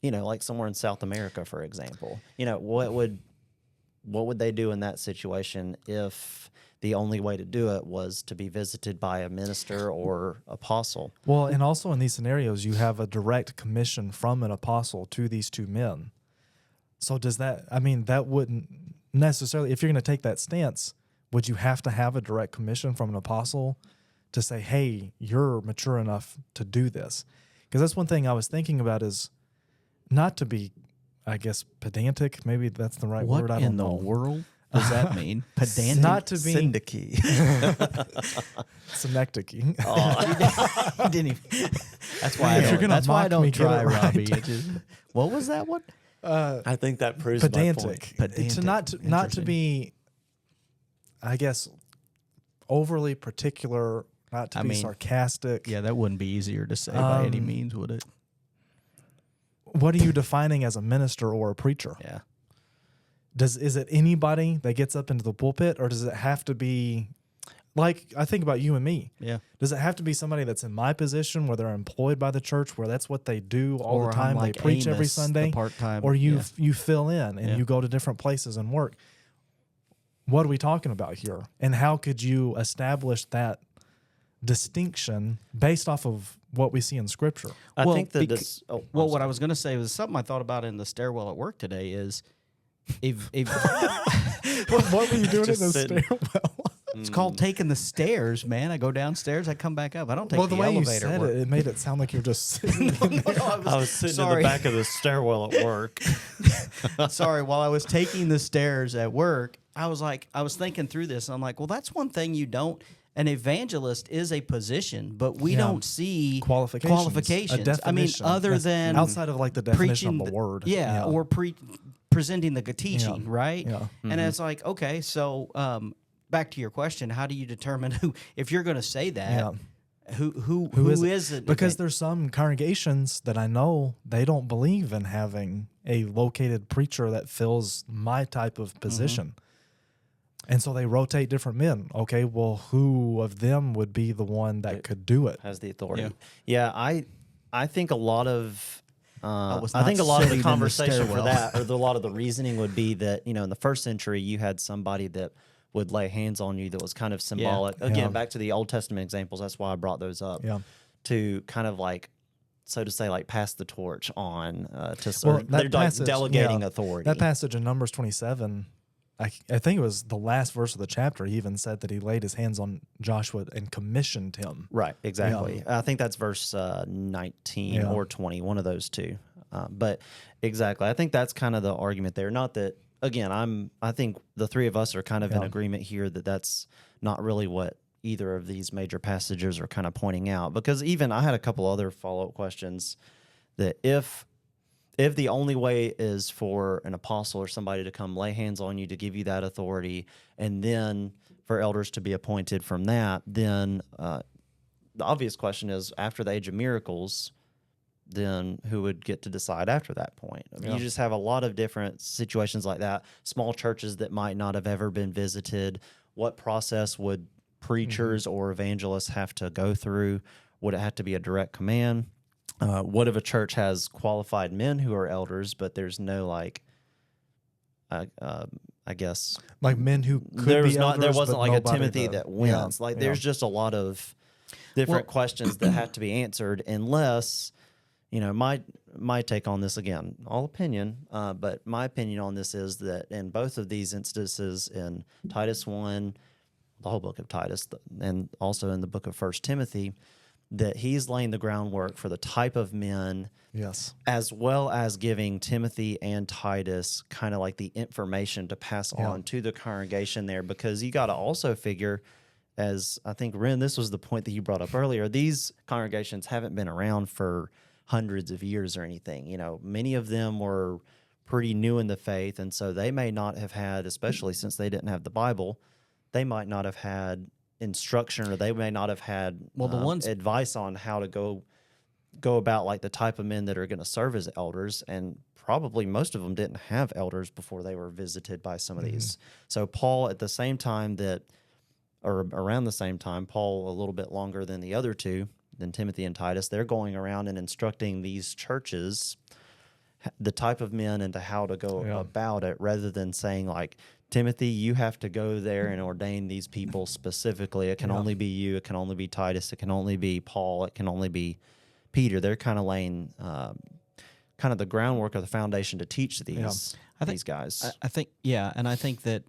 like somewhere in South America, for example, what would they do in that situation if the only way to do it was to be visited by a minister or apostle? Well, and also in these scenarios, you have a direct commission from an apostle to these two men. So that wouldn't necessarily, if you're going to take that stance, would you have to have a direct commission from an apostle to say, hey, you're mature enough to do this? Because that's one thing I was thinking about, is not to be, I guess, pedantic. Maybe that's the right word. I don't know. What in the world? What does that mean? Pedantic? Not to be syndicy. synecdoche. He didn't even. That's why I don't try, Robbie. What was that one? I think that proves pedantic. my point. Pedantic. Not to be, I guess, overly particular. Not to be sarcastic. Yeah, that wouldn't be easier to say by any means, would it? What are you defining as a minister or a preacher? Yeah. Is it anybody that gets up into the pulpit, or does it have to be, like, I think about you and me. Yeah. Does it have to be somebody that's in my position where they're employed by the church, where that's what they do all the time? Like they preach Amos, every Sunday, part-time, or you fill in and you go to different places and work. What are we talking about here? And how could you establish that distinction based off of what we see in Scripture? I think that what I was going to say was something I thought about in the stairwell at work today is if what were you doing in the stairwell? It's called taking the stairs, man. I go downstairs, I come back up. I don't take the way elevator. You said it made it sound like you're just sitting. I was sitting in the back of the stairwell at work. Sorry, while I was taking the stairs at work, I was thinking through this. And I'm like, well, that's one thing you don't. An evangelist is a position, but we don't see qualifications. I mean, other than outside of like the definition of the word, or presenting the teaching, right? Yeah. And it's like, okay, so back to your question, how do you determine who? If you're going to say that, who is it? Because there's some congregations that I know they don't believe in having a located preacher that fills my type of position. And so they rotate different men. Okay, well, who of them would be the one that could do it? Has the authority. Yeah, I think a lot of I think a lot of the conversation for that, or a lot of the reasoning would be that, in the first century you had somebody that would lay hands on you that was kind of symbolic. Again, back to the Old Testament examples, that's why I brought those up. Yeah. To kind of like, so to say, like pass the torch on to serve. They're passage, delegating authority. That passage in Numbers 27, I think it was the last verse of the chapter. He even said that he laid his hands on Joshua and commissioned him. Right, exactly. I think that's verse 19 or 20, one of those two. But exactly, I think that's kind of the argument there. Not that, again, I think the three of us are kind of in agreement here that that's not really what either of these major passages are kind of pointing out. Because even I had a couple other follow-up questions that if the only way is for an apostle or somebody to come lay hands on you to give you that authority, and then for elders to be appointed from that, then the obvious question is, after the age of miracles, then who would get to decide after that point? I mean, you just have a lot of different situations like that. Small churches that might not have ever been visited. What process would preachers or evangelists have to go through? Would it have to be a direct command? What if a church has qualified men who are elders, but there's no I guess like men who could there be elders, there wasn't like a Timothy that that wins. There's just a lot of different questions that have to be answered, unless my take on this, again, all opinion, but my opinion on this is that in both of these instances, in Titus 1, the whole book of Titus, and also in the book of 1 Timothy, that he's laying the groundwork for the type of men, as well as giving Timothy and Titus kind of like the information to pass on to the congregation there, because you got to also figure, as I think, Ren, this was the point that you brought up earlier, these congregations haven't been around for hundreds of years or anything. Many of them were pretty new in the faith, and so they may not have had, especially since they didn't have the Bible, they might not have had instruction, or they may not have had advice on how to go about like the type of men that are going to serve as elders, and probably most of them didn't have elders before they were visited by some of these. So Paul, at the same time around the same time, Paul a little bit longer than the other two, than Timothy and Titus, they're going around and instructing these churches the type of men and to how to go about it, rather than saying like, Timothy, you have to go there and ordain these people specifically. It can only be you. It can only be Titus. It can only be Paul. It can only be Peter. They're kind of laying kind of the groundwork of the foundation to teach these guys. I think that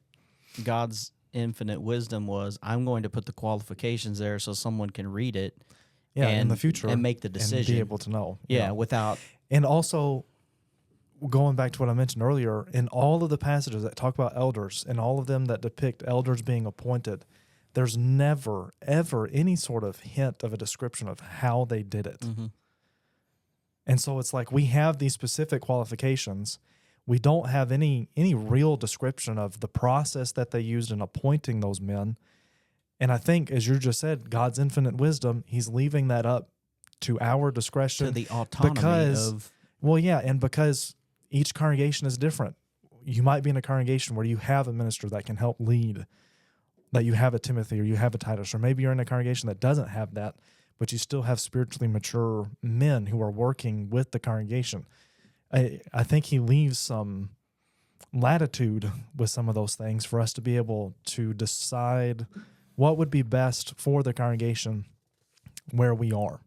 God's infinite wisdom was, I'm going to put the qualifications there so someone can read it in the future and make the decision. And be able to know. Without... And also, going back to what I mentioned earlier, in all of the passages that talk about elders and all of them that depict elders being appointed, there's never, ever any sort of hint of a description of how they did it. Mm-hmm. And so it's like we have these specific qualifications. We don't have any real description of the process that they used in appointing those men. And I think, as you just said, God's infinite wisdom, he's leaving that up to our discretion. To the autonomy of... Well, yeah, and because each congregation is different. You might be in a congregation where you have a minister that can help lead, that you have a Timothy or you have a Titus, or maybe you're in a congregation that doesn't have that, but you still have spiritually mature men who are working with the congregation. I think he leaves some latitude with some of those things for us to be able to decide what would be best for the congregation where we are,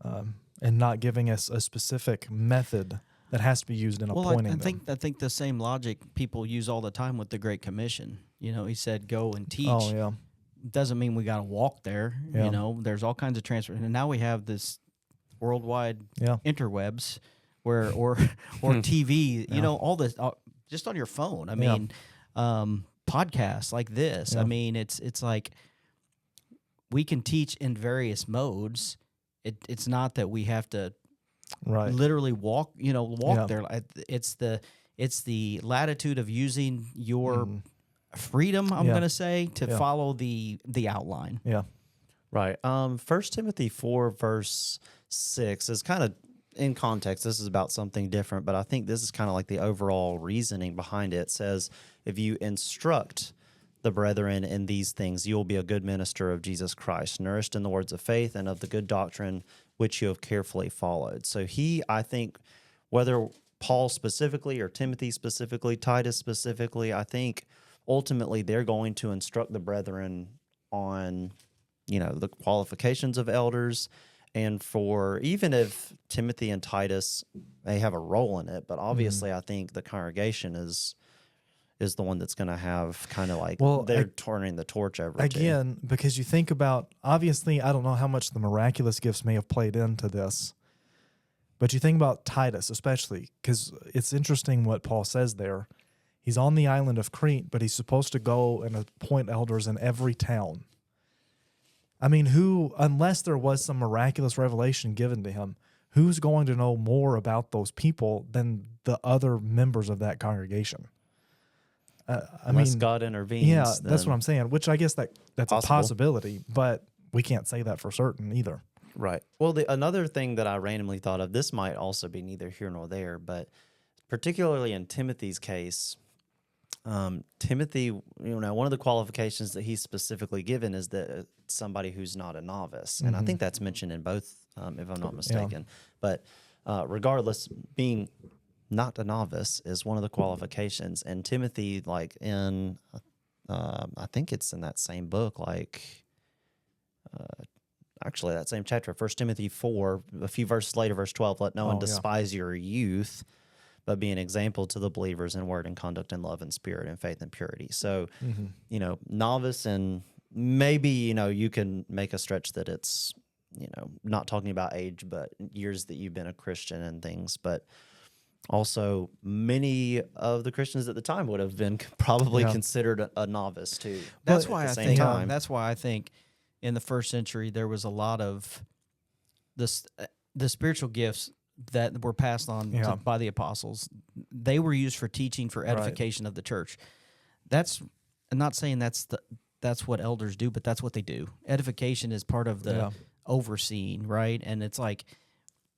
and not giving us a specific method that has to be used in appointing them. I think the same logic people use all the time with the Great Commission. You know, he said, go and teach. Oh, yeah. Doesn't mean we got to walk there. Yeah. You know, there's all kinds of transfer. And now we have this worldwide interwebs where or TV, you know, all this just on your phone. I mean, podcasts like this. I mean, it's like we can teach in various modes. It's not that we have to literally walk there. It's the latitude of using your freedom, I'm going to say, to follow the outline. Yeah. Right. 1 Timothy 4, verse 6 is kind of, in context, this is about something different, but I think this is kind of like the overall reasoning behind it. It says, if you instruct the brethren in these things, you will be a good minister of Jesus Christ, nourished in the words of faith and of the good doctrine which you have carefully followed. So I think, whether Paul specifically or Timothy specifically, Titus specifically, I think ultimately they're going to instruct the brethren on, you know, the qualifications of elders. And for, even if Timothy and Titus may have a role in it, but obviously I think the congregation is the one that's going to have kind of like, they're turning the torch over again, because you think about, obviously, I don't know how much the miraculous gifts may have played into this, but you think about Titus especially, because it's interesting what Paul says there. He's on the island of Crete, but he's supposed to go and appoint elders in every town. I mean, unless there was some miraculous revelation given to him, who's going to know more about those people than the other members of that congregation? Unless God intervenes. Yeah, that's what I'm saying, which I guess that's a possibility, but we can't say that for certain either. Right. Well, another thing that I randomly thought of, this might also be neither here nor there, but particularly in Timothy's case, Timothy, you know, one of the qualifications that he's specifically given is that somebody who's not a novice. And I think that's mentioned in both, if I'm not mistaken. But regardless, being not a novice is one of the qualifications. And Timothy, like in, I think it's in that same book, like, actually that same chapter, 1 Timothy 4, a few verses later, verse 12, let no one despise your youth, but be an example to the believers in word and conduct and love and spirit and faith and purity. So, you know, novice, and maybe, you know, you can make a stretch that it's, you know, not talking about age, but years that you've been a Christian and things. But also, many of the Christians at the time would have been probably considered a novice too. That's why I think in the first century there was a lot of the spiritual gifts that were passed on by the apostles. They were used for teaching, for edification of the church. I'm not saying that's what elders do, but that's what they do. Edification is part of the overseeing, right? And it's like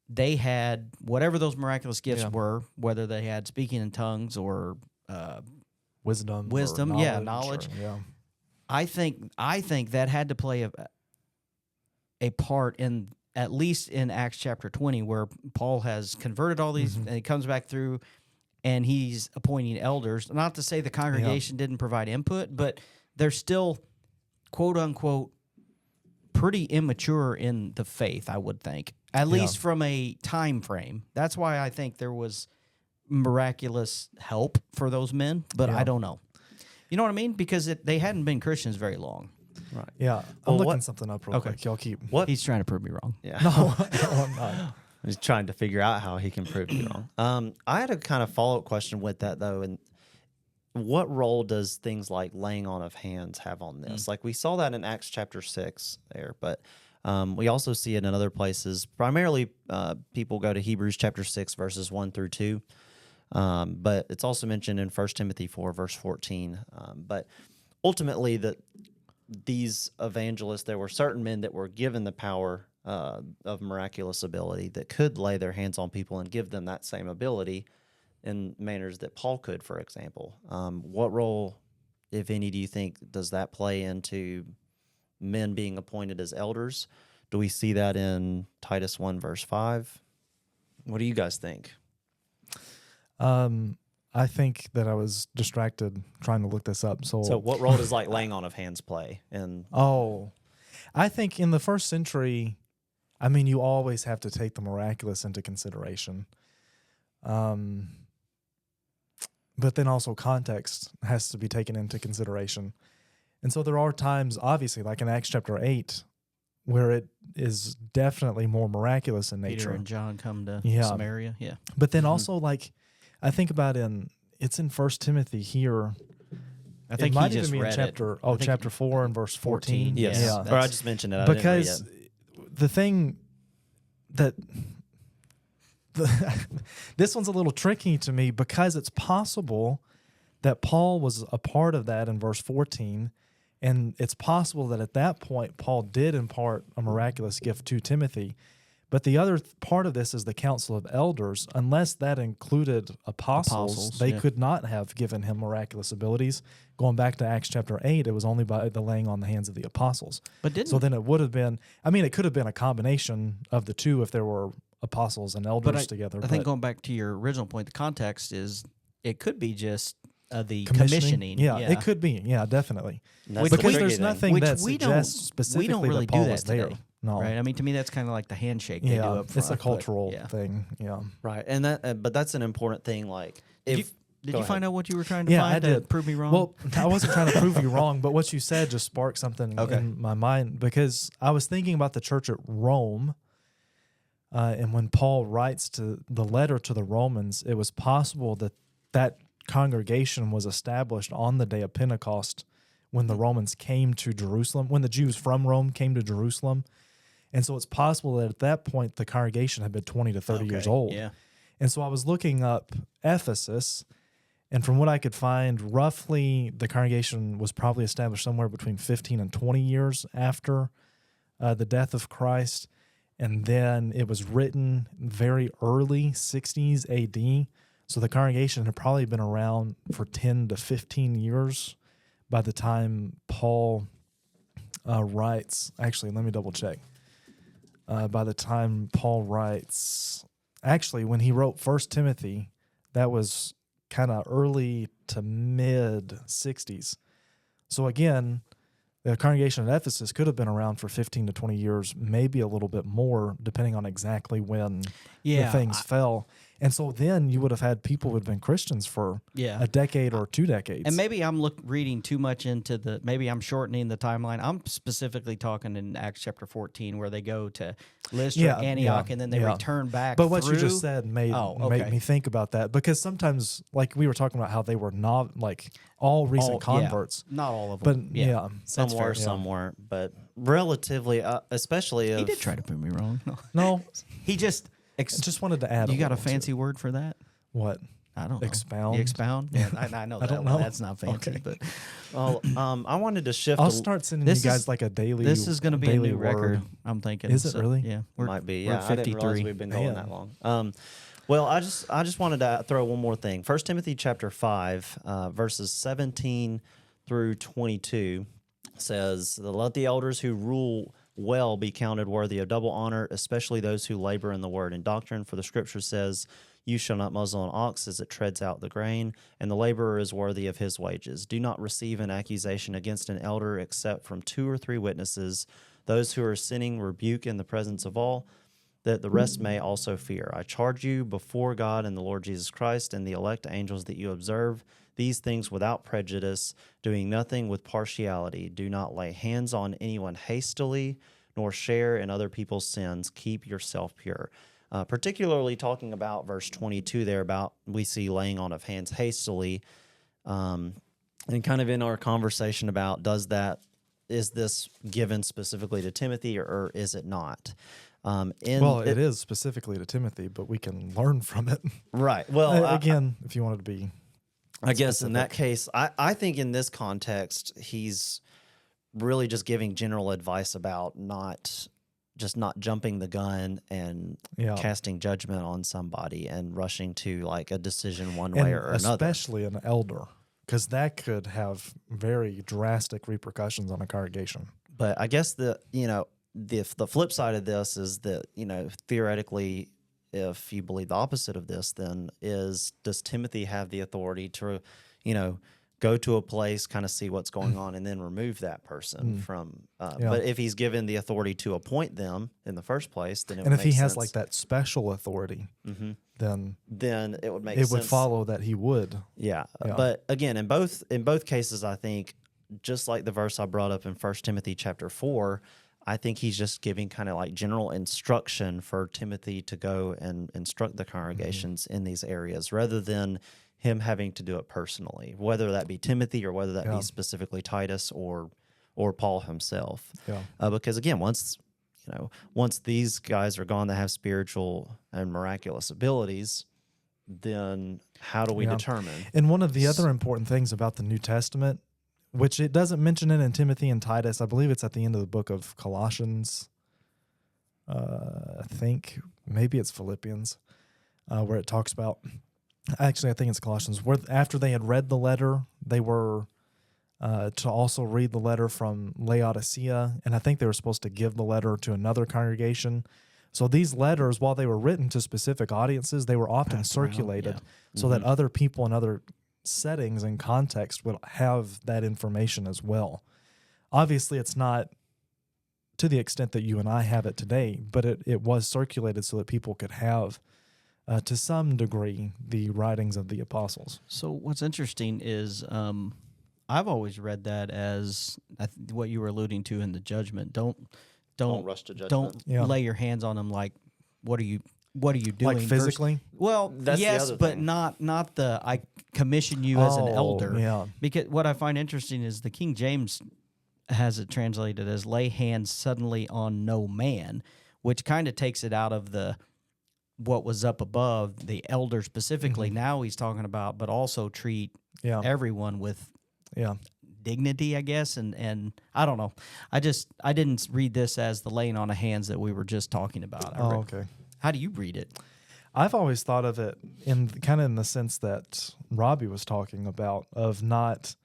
they had whatever those miraculous gifts were, whether they had speaking in tongues or wisdom, knowledge. I think that had to play a part in, at least in Acts chapter 20, where Paul has converted all these, and he comes back through, and he's appointing elders. Not to say the congregation didn't provide input, but they're still, quote unquote, pretty immature in the faith, I would think, at least from a time frame. That's why I think there was miraculous help for those men, but I don't know. You know what I mean? Because they hadn't been Christians very long. Right. Yeah. I'm looking something up real quick. Y'all keep. What? He's trying to prove me wrong. Yeah. No, I'm not. He's trying to figure out how he can prove you wrong. I had a kind of follow-up question with that, though. And what role does things like laying on of hands have on this? Like we saw that in Acts chapter 6 there, but we also see it in other places. Primarily, people go to Hebrews chapter 6, verses 1 through 2. But it's also mentioned in 1 Timothy 4, verse 14. But ultimately, these evangelists, there were certain men that were given the power of miraculous ability that could lay their hands on people and give them that same ability in manners that Paul could, for example. What role, if any, do you think does that play into men being appointed as elders? Do we see that in Titus 1, verse 5? What do you guys think? I think that I was distracted trying to look this up. So what role does like laying on of hands play? I think in the first century, I mean, you always have to take the miraculous into consideration. But then also context has to be taken into consideration. And so there are times, obviously, like in Acts chapter 8, where it is definitely more miraculous in nature. Peter and John come to Samaria, yeah. But then also, like, I think about it's in 1 Timothy here. I think it might he even just be in read chapter 4 and verse 14. Yes. Yeah. Or I just mentioned it. Because the thing that this one's a little tricky to me, because it's possible that Paul was a part of that in verse 14, and it's possible that at that point Paul did impart a miraculous gift to Timothy. But the other part of this is the council of elders. Unless that included apostles, they could not have given him miraculous abilities. Going back to Acts chapter 8, it was only by the laying on the hands of the apostles. So then it would have been, I mean, it could have been a combination of the two if there were apostles and elders together. I think going back to your original point, the context is it could be just the commissioning. Yeah, it could be. Yeah, definitely. Because there's nothing that suggests specifically we don't really that Paul do that was today. there. No. Right. I mean, to me, that's kind of like the handshake they do up front. It's a cultural thing. Yeah. Right. And but that's an important thing. Like, did you find out what you were trying to find? I did. Prove me wrong. Well, I wasn't trying to prove you wrong, but what you said just sparked something in my mind, because I was thinking about the church at Rome, and when Paul writes to the letter to the Romans, it was possible that congregation was established on the day of Pentecost when the Romans came to Jerusalem, when the Jews from Rome came to Jerusalem. And so it's possible that at that point the congregation had been 20 to 30 years old. Yeah. And so I was looking up Ephesus, and from what I could find, roughly the congregation was probably established somewhere between 15 and 20 years after the death of Christ. And then it was written very early 60s AD. So the congregation had probably been around for 10 to 15 years by the time Paul writes. Actually, let me double check. By the time Paul writes, actually, when he wrote 1 Timothy, that was kind of early to mid 60s. So again, the congregation at Ephesus could have been around for 15 to 20 years, maybe a little bit more, depending on exactly when the things fell. And so then you would have had people who had been Christians for a decade or 2 decades. And maybe I'm reading too much into maybe I'm shortening the timeline. I'm specifically talking in Acts chapter 14 where they go to Lystra, Antioch, and then they return back. But what you just said made me think about that, because sometimes, like we were talking about how they were not like all recent converts. Not all of them. But some were, some weren't. But relatively, especially he did try to prove me wrong. No. He just... just wanted to add. You got a fancy word for that? What? I don't know. Expound. You expound? Yeah, I know. I don't know. That's not fancy. Okay. But I wanted to shift. I'll start sending you guys like a daily. This is going to be a new word. record. I'm thinking. Is it really? Yeah, might be. We're Yeah, at 53. I didn't realize we've been going that long. Well, I just wanted to throw one more thing. 1 Timothy chapter 5, verses 17 through 22 says, "Let the elders who rule well be counted worthy of double honor, especially those who labor in the word and doctrine. For the scripture says, you shall not muzzle an ox as it treads out the grain, and the laborer is worthy of his wages. Do not receive an accusation against an elder except from 2 or 3 witnesses. Those who are sinning rebuke in the presence of all, that the rest may also fear. I charge you before God and the Lord Jesus Christ and the elect angels that you observe these things without prejudice, doing nothing with partiality. Do not lay hands on anyone hastily, nor share in other people's sins. Keep yourself pure." particularly talking about verse 22 there about we see laying on of hands hastily, and kind of in our conversation about is this given specifically to Timothy or is it not? It is specifically to Timothy, but we can learn from it. Right. Well, again, if you wanted to be I guess in that case, I think in this context, he's really just giving general advice about not jumping the gun and casting judgment on somebody and rushing to like a decision one way or another. Especially an elder, because that could have very drastic repercussions on a congregation. But I guess the flip side of this is that, theoretically, if you believe the opposite of this, then does Timothy have the authority to, go to a place, kind of see what's going on, and then remove that person from? But if he's given the authority to appoint them in the first place, then if he has like that special authority, then it would make sense. It would follow that he would. Yeah. But again, in both cases, I think just like the verse I brought up in 1 Timothy chapter 4. I think he's just giving kind of like general instruction for Timothy to go and instruct the congregations in these areas rather than him having to do it personally, whether that be Timothy or whether that be specifically Titus or Paul himself. Yeah. Because again, once these guys are gone that have spiritual and miraculous abilities, then how do we determine? And one of the other important things about the New Testament, which it doesn't mention it in Timothy and Titus. I believe it's at the end of the book of Colossians. I think maybe it's Philippians, where it talks about. Actually, I think it's Colossians. Where after they had read the letter, they were to also read the letter from Laodicea, and I think they were supposed to give the letter to another congregation. So these letters, while they were written to specific audiences, they were often circulated so that other people in other settings and context will have that information as well. Obviously, it's not to the extent that you and I have it today, but it was circulated so that people could have, to some degree, the writings of the apostles. So what's interesting is I've always read that as what you were alluding to in the judgment. Don't rush to judgment. Don't lay your hands on them like, what are you doing? Like physically? Well, that's yes, but thing. not the I commission you as an elder. Yeah. Because what I find interesting is the King James has it translated as lay hands suddenly on no man, which kind of takes it out of what was up above, the elder specifically. Now he's talking about, but also treat everyone with dignity, I guess. And I don't know. I didn't read this as the laying on of hands that we were just talking about. Okay. How do you read it? I've always thought of it in the sense that Robbie was talking about, of not,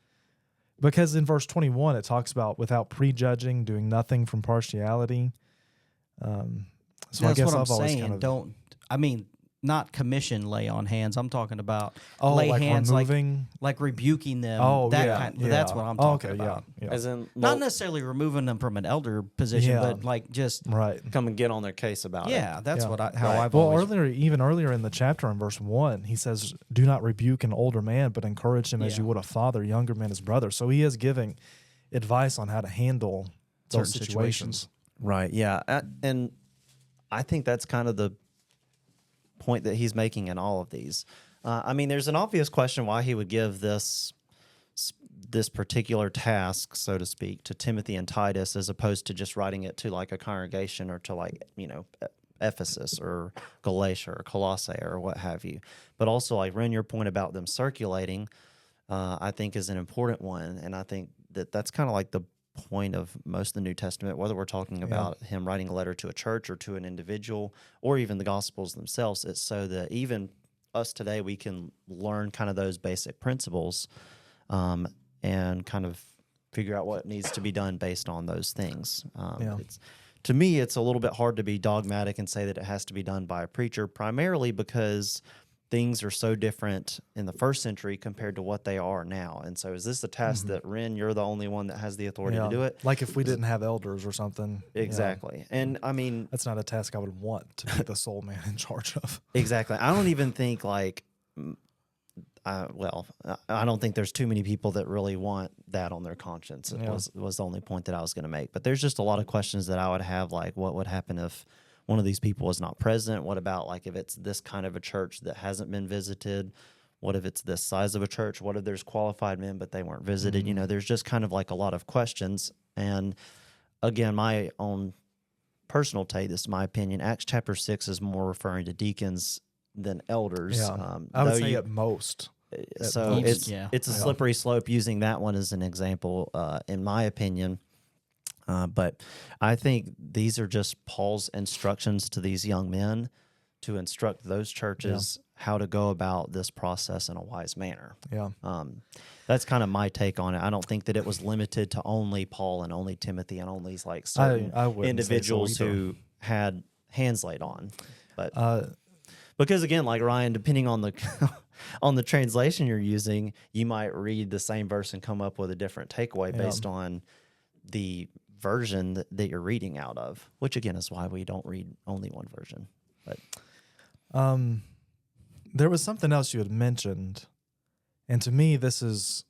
because in verse 21 it talks about without prejudging, doing nothing from partiality. So that's I guess what I'm I've always saying. Not commission lay on hands. I'm talking about lay like hands, removing, like rebuking them. That's what I'm talking about. Yeah. As in, not necessarily removing them from an elder position, but like just come and get on their case about it. Yeah, that's what I've well, always. earlier in the chapter in verse 1, he says, "Do not rebuke an older man, but encourage him as you would a father, younger man as brother." So he is giving advice on how to handle those situations. Right. Yeah, and I think that's kind of the point that he's making in all of these. There's an obvious question why he would give this particular task, so to speak, to Timothy and Titus as opposed to just writing it to like a congregation or to like, Ephesus or Galatia or Colossae or what have you. But also, like, Ren, your point about them circulating, I think is an important one. And I think that's kind of like the point of most of the New Testament, whether we're talking about him writing a letter to a church or to an individual or even the Gospels themselves. It's so that even us today, we can learn kind of those basic principles and kind of figure out what needs to be done based on those things. To me, it's a little bit hard to be dogmatic and say that it has to be done by a preacher, primarily because things are so different in the first century compared to what they are now. And so is this a task that, Ren, you're the only one that has the authority to do it? Like if we didn't have elders or something. Exactly. And that's not a task I would want to be the sole man in charge of. Exactly. I don't even think I don't think there's too many people that really want that on their conscience. It was the only point that I was going to make. But there's just a lot of questions that I would have, like what would happen if one of these people is not present? What about like if it's this kind of a church that hasn't been visited? What if it's this size of a church? What if there's qualified men but they weren't visited? You know, there's just kind of like a lot of questions. And again, my own personal take, this is my opinion, Acts chapter 6 is more referring to deacons than elders. Yeah. I would say at most. So it's a slippery slope using that one as an example, in my opinion. But I think these are just Paul's instructions to these young men to instruct those churches how to go about this process in a wise manner. Yeah. That's kind of my take on it. I don't think that it was limited to only Paul and only Timothy and only like certain individuals who had hands laid on. But because again, like Ryan, depending on the on the translation you're using, you might read the same verse and come up with a different takeaway based on the version that you're reading out of, which again is why we don't read only one version. But there was something else you had mentioned, and to me this is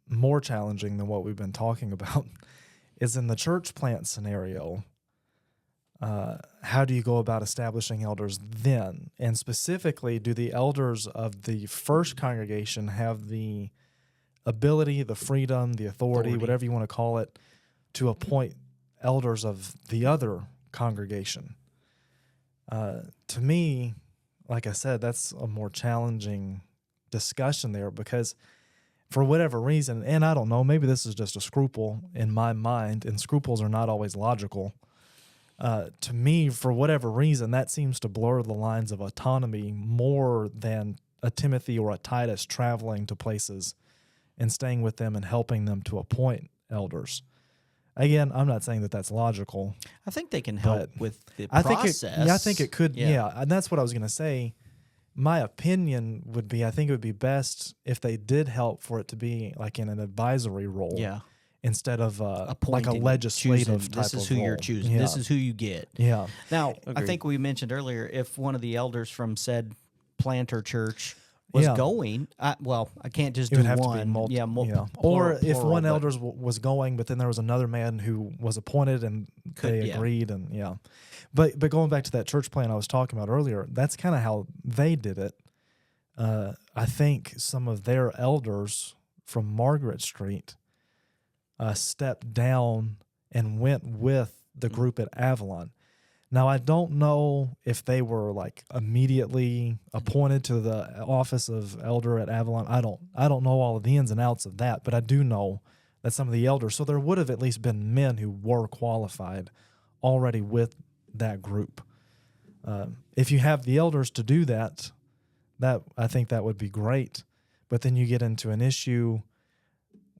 more challenging than what we've been talking about, is in the church plant scenario. How do you go about establishing elders then? And specifically, do the elders of the first congregation have the ability, the freedom, the authority, whatever you want to call it, to appoint elders of the other congregation? To me, like I said, that's a more challenging discussion there, because for whatever reason, and I don't know, maybe this is just a scruple in my mind, and scruples are not always logical. To me, for whatever reason, that seems to blur the lines of autonomy more than a Timothy or a Titus traveling to places and staying with them and helping them to appoint elders. Again, I'm not saying that that's logical. I think they can help with the process. I think it could. Yeah, and that's what I was going to say. My opinion would be, I think it would be best if they did help for it to be like in an advisory role. Yeah. Instead of like a legislative type of role. This is who you're choosing. Yeah. This is who you get. Yeah. Now, I think we mentioned earlier, if one of the elders from said planter church was going, I can't just do one. Or if one elder was going, but then there was another man who was appointed and they agreed, and But going back to that church plan I was talking about earlier, that's kind of how they did it. I think some of their elders from Margaret Street stepped down and went with the group at Avalon. Now, I don't know if they were like immediately appointed to the office of elder at Avalon. I don't know all of the ins and outs of that, but I do know that some of the elders, so there would have at least been men who were qualified already with that group. If you have the elders to do that I think that would be great. But then you get into an issue,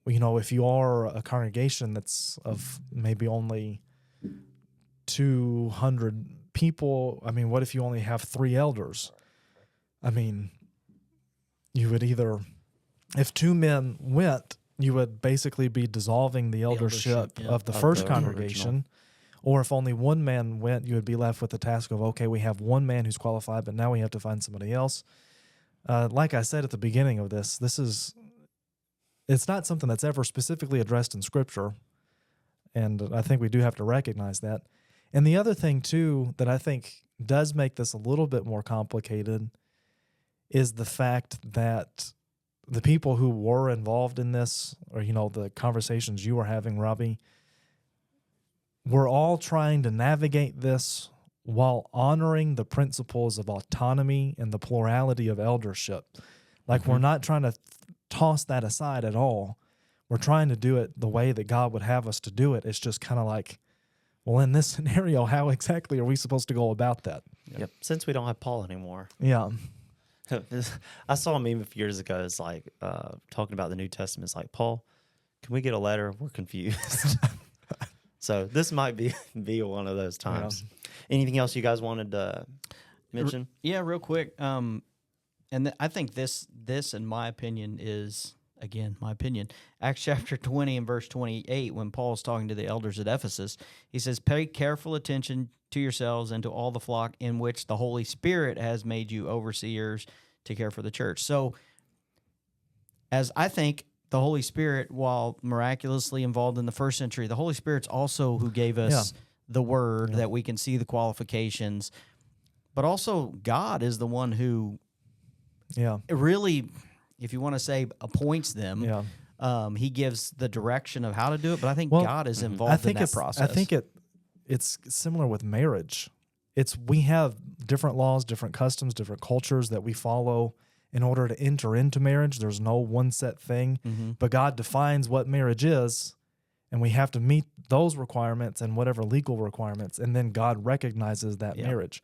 if you are a congregation that's of maybe only 200 people, what if you only have 3 elders? You would either, if 2 men went, you would basically be dissolving the eldership of the first congregation. Original. Or if only 1 man went, you would be left with the task of, okay, we have 1 man who's qualified, but now we have to find somebody else. Like I said at the beginning of this, it's not something that's ever specifically addressed in Scripture, and I think we do have to recognize that. And the other thing, too, that I think does make this a little bit more complicated is the fact that the people who were involved in this, or, the conversations you were having, Robbie, we're all trying to navigate this while honoring the principles of autonomy and the plurality of eldership. Like, we're not trying to toss that aside at all. We're trying to do it the way that God would have us to do it. It's just kind of like, well, in this scenario, how exactly are we supposed to go about that? Yep. Since we don't have Paul anymore. Yeah. I saw a meme a few years ago. It's like talking about the New Testament. It's like, Paul, can we get a letter? We're confused. So this might be one of those times. Yeah. Anything else you guys wanted to mention? Yeah, real quick. I think this, in my opinion, is, again, my opinion, Acts chapter 20 and verse 28, when Paul's talking to the elders at Ephesus, he says, pay careful attention to yourselves and to all the flock in which the Holy Spirit has made you overseers to care for the church. So, as I think the Holy Spirit, while miraculously involved in the first century, the Holy Spirit's also who gave us the word, that we can see the qualifications, but also God is the one who really, if you want to say, appoints them. He gives the direction of how to do it, but I think God is involved in that process. I think it's similar with marriage. We have different laws, different customs, different cultures that we follow in order to enter into marriage. There's no one set thing, but God defines what marriage is, and we have to meet those requirements and whatever legal requirements, and then God recognizes that marriage.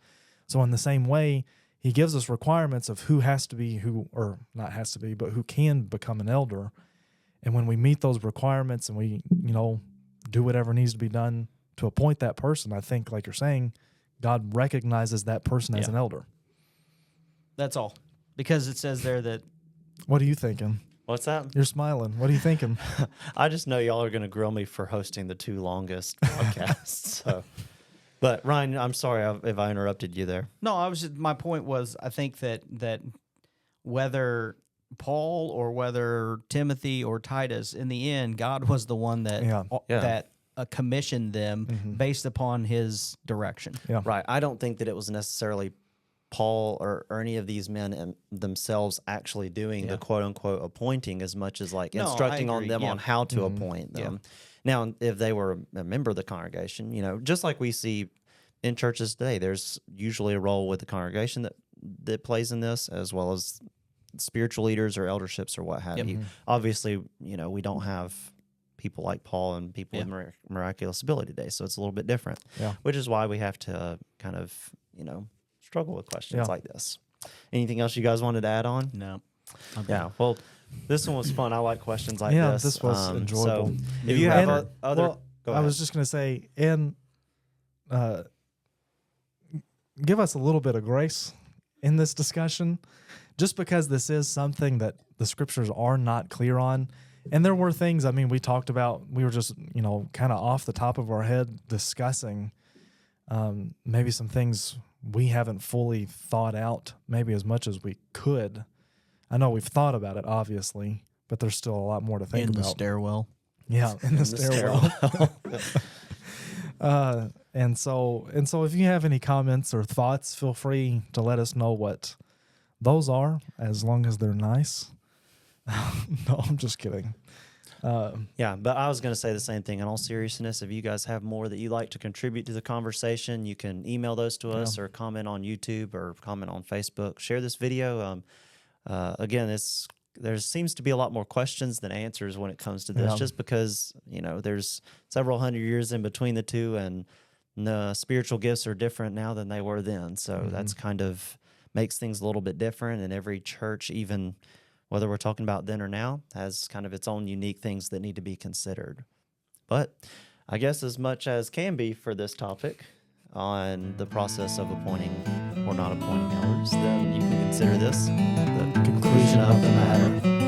So in the same way, he gives us requirements of who has to be, or not has to be, but who can become an elder. And when we meet those requirements and we, do whatever needs to be done to appoint that person, I think, like you're saying, God recognizes that person as an elder. That's all. Because it says there that... What are you thinking? What's that? You're smiling. What are you thinking? I just know y'all are going to grill me for hosting the 2 longest podcasts. So, but Ryan, I'm sorry if I interrupted you there. No, my point was, I think that whether Paul or whether Timothy or Titus, in the end, God was the one that commissioned them based upon his direction. Yeah. Right. I don't think that it was necessarily Paul or any of these men themselves actually doing the quote-unquote appointing as much as instructing on them on how to appoint them. Now, if they were a member of the congregation, just like we see in churches today, there's usually a role with the congregation that plays in this, as well as spiritual leaders or elderships or what have you. Obviously, we don't have people like Paul and people with miraculous ability today, so it's a little bit different, which is why we have to kind of, struggle with questions like this. Anything else you guys wanted to add on? No. Yeah. Well, this one was fun. I like questions like this. this. This was enjoyable. So if you have other, go ahead. I was just going to say, and give us a little bit of grace in this discussion, just because this is something that the scriptures are not clear on. And there were things, we talked about, we were just, kind of off the top of our head discussing maybe some things we haven't fully thought out, maybe as much as we could. I know we've thought about it, obviously, but there's still a lot more to think about. In the stairwell. Yeah, in the stairwell. And so if you have any comments or thoughts, feel free to let us know what those are, as long as they're nice. No, I'm just kidding. But I was going to say the same thing. In all seriousness, if you guys have more that you'd like to contribute to the conversation, you can email those to us or comment on YouTube or comment on Facebook. Share this video. Again, there seems to be a lot more questions than answers when it comes to this, just because, there's several hundred years in between the two, and the spiritual gifts are different now than they were then. So that's kind of makes things a little bit different, and every church, even whether we're talking about then or now, has kind of its own unique things that need to be considered. But I guess as much as can be for this topic on the process of appointing or not appointing elders, then you can consider this the conclusion of the matter.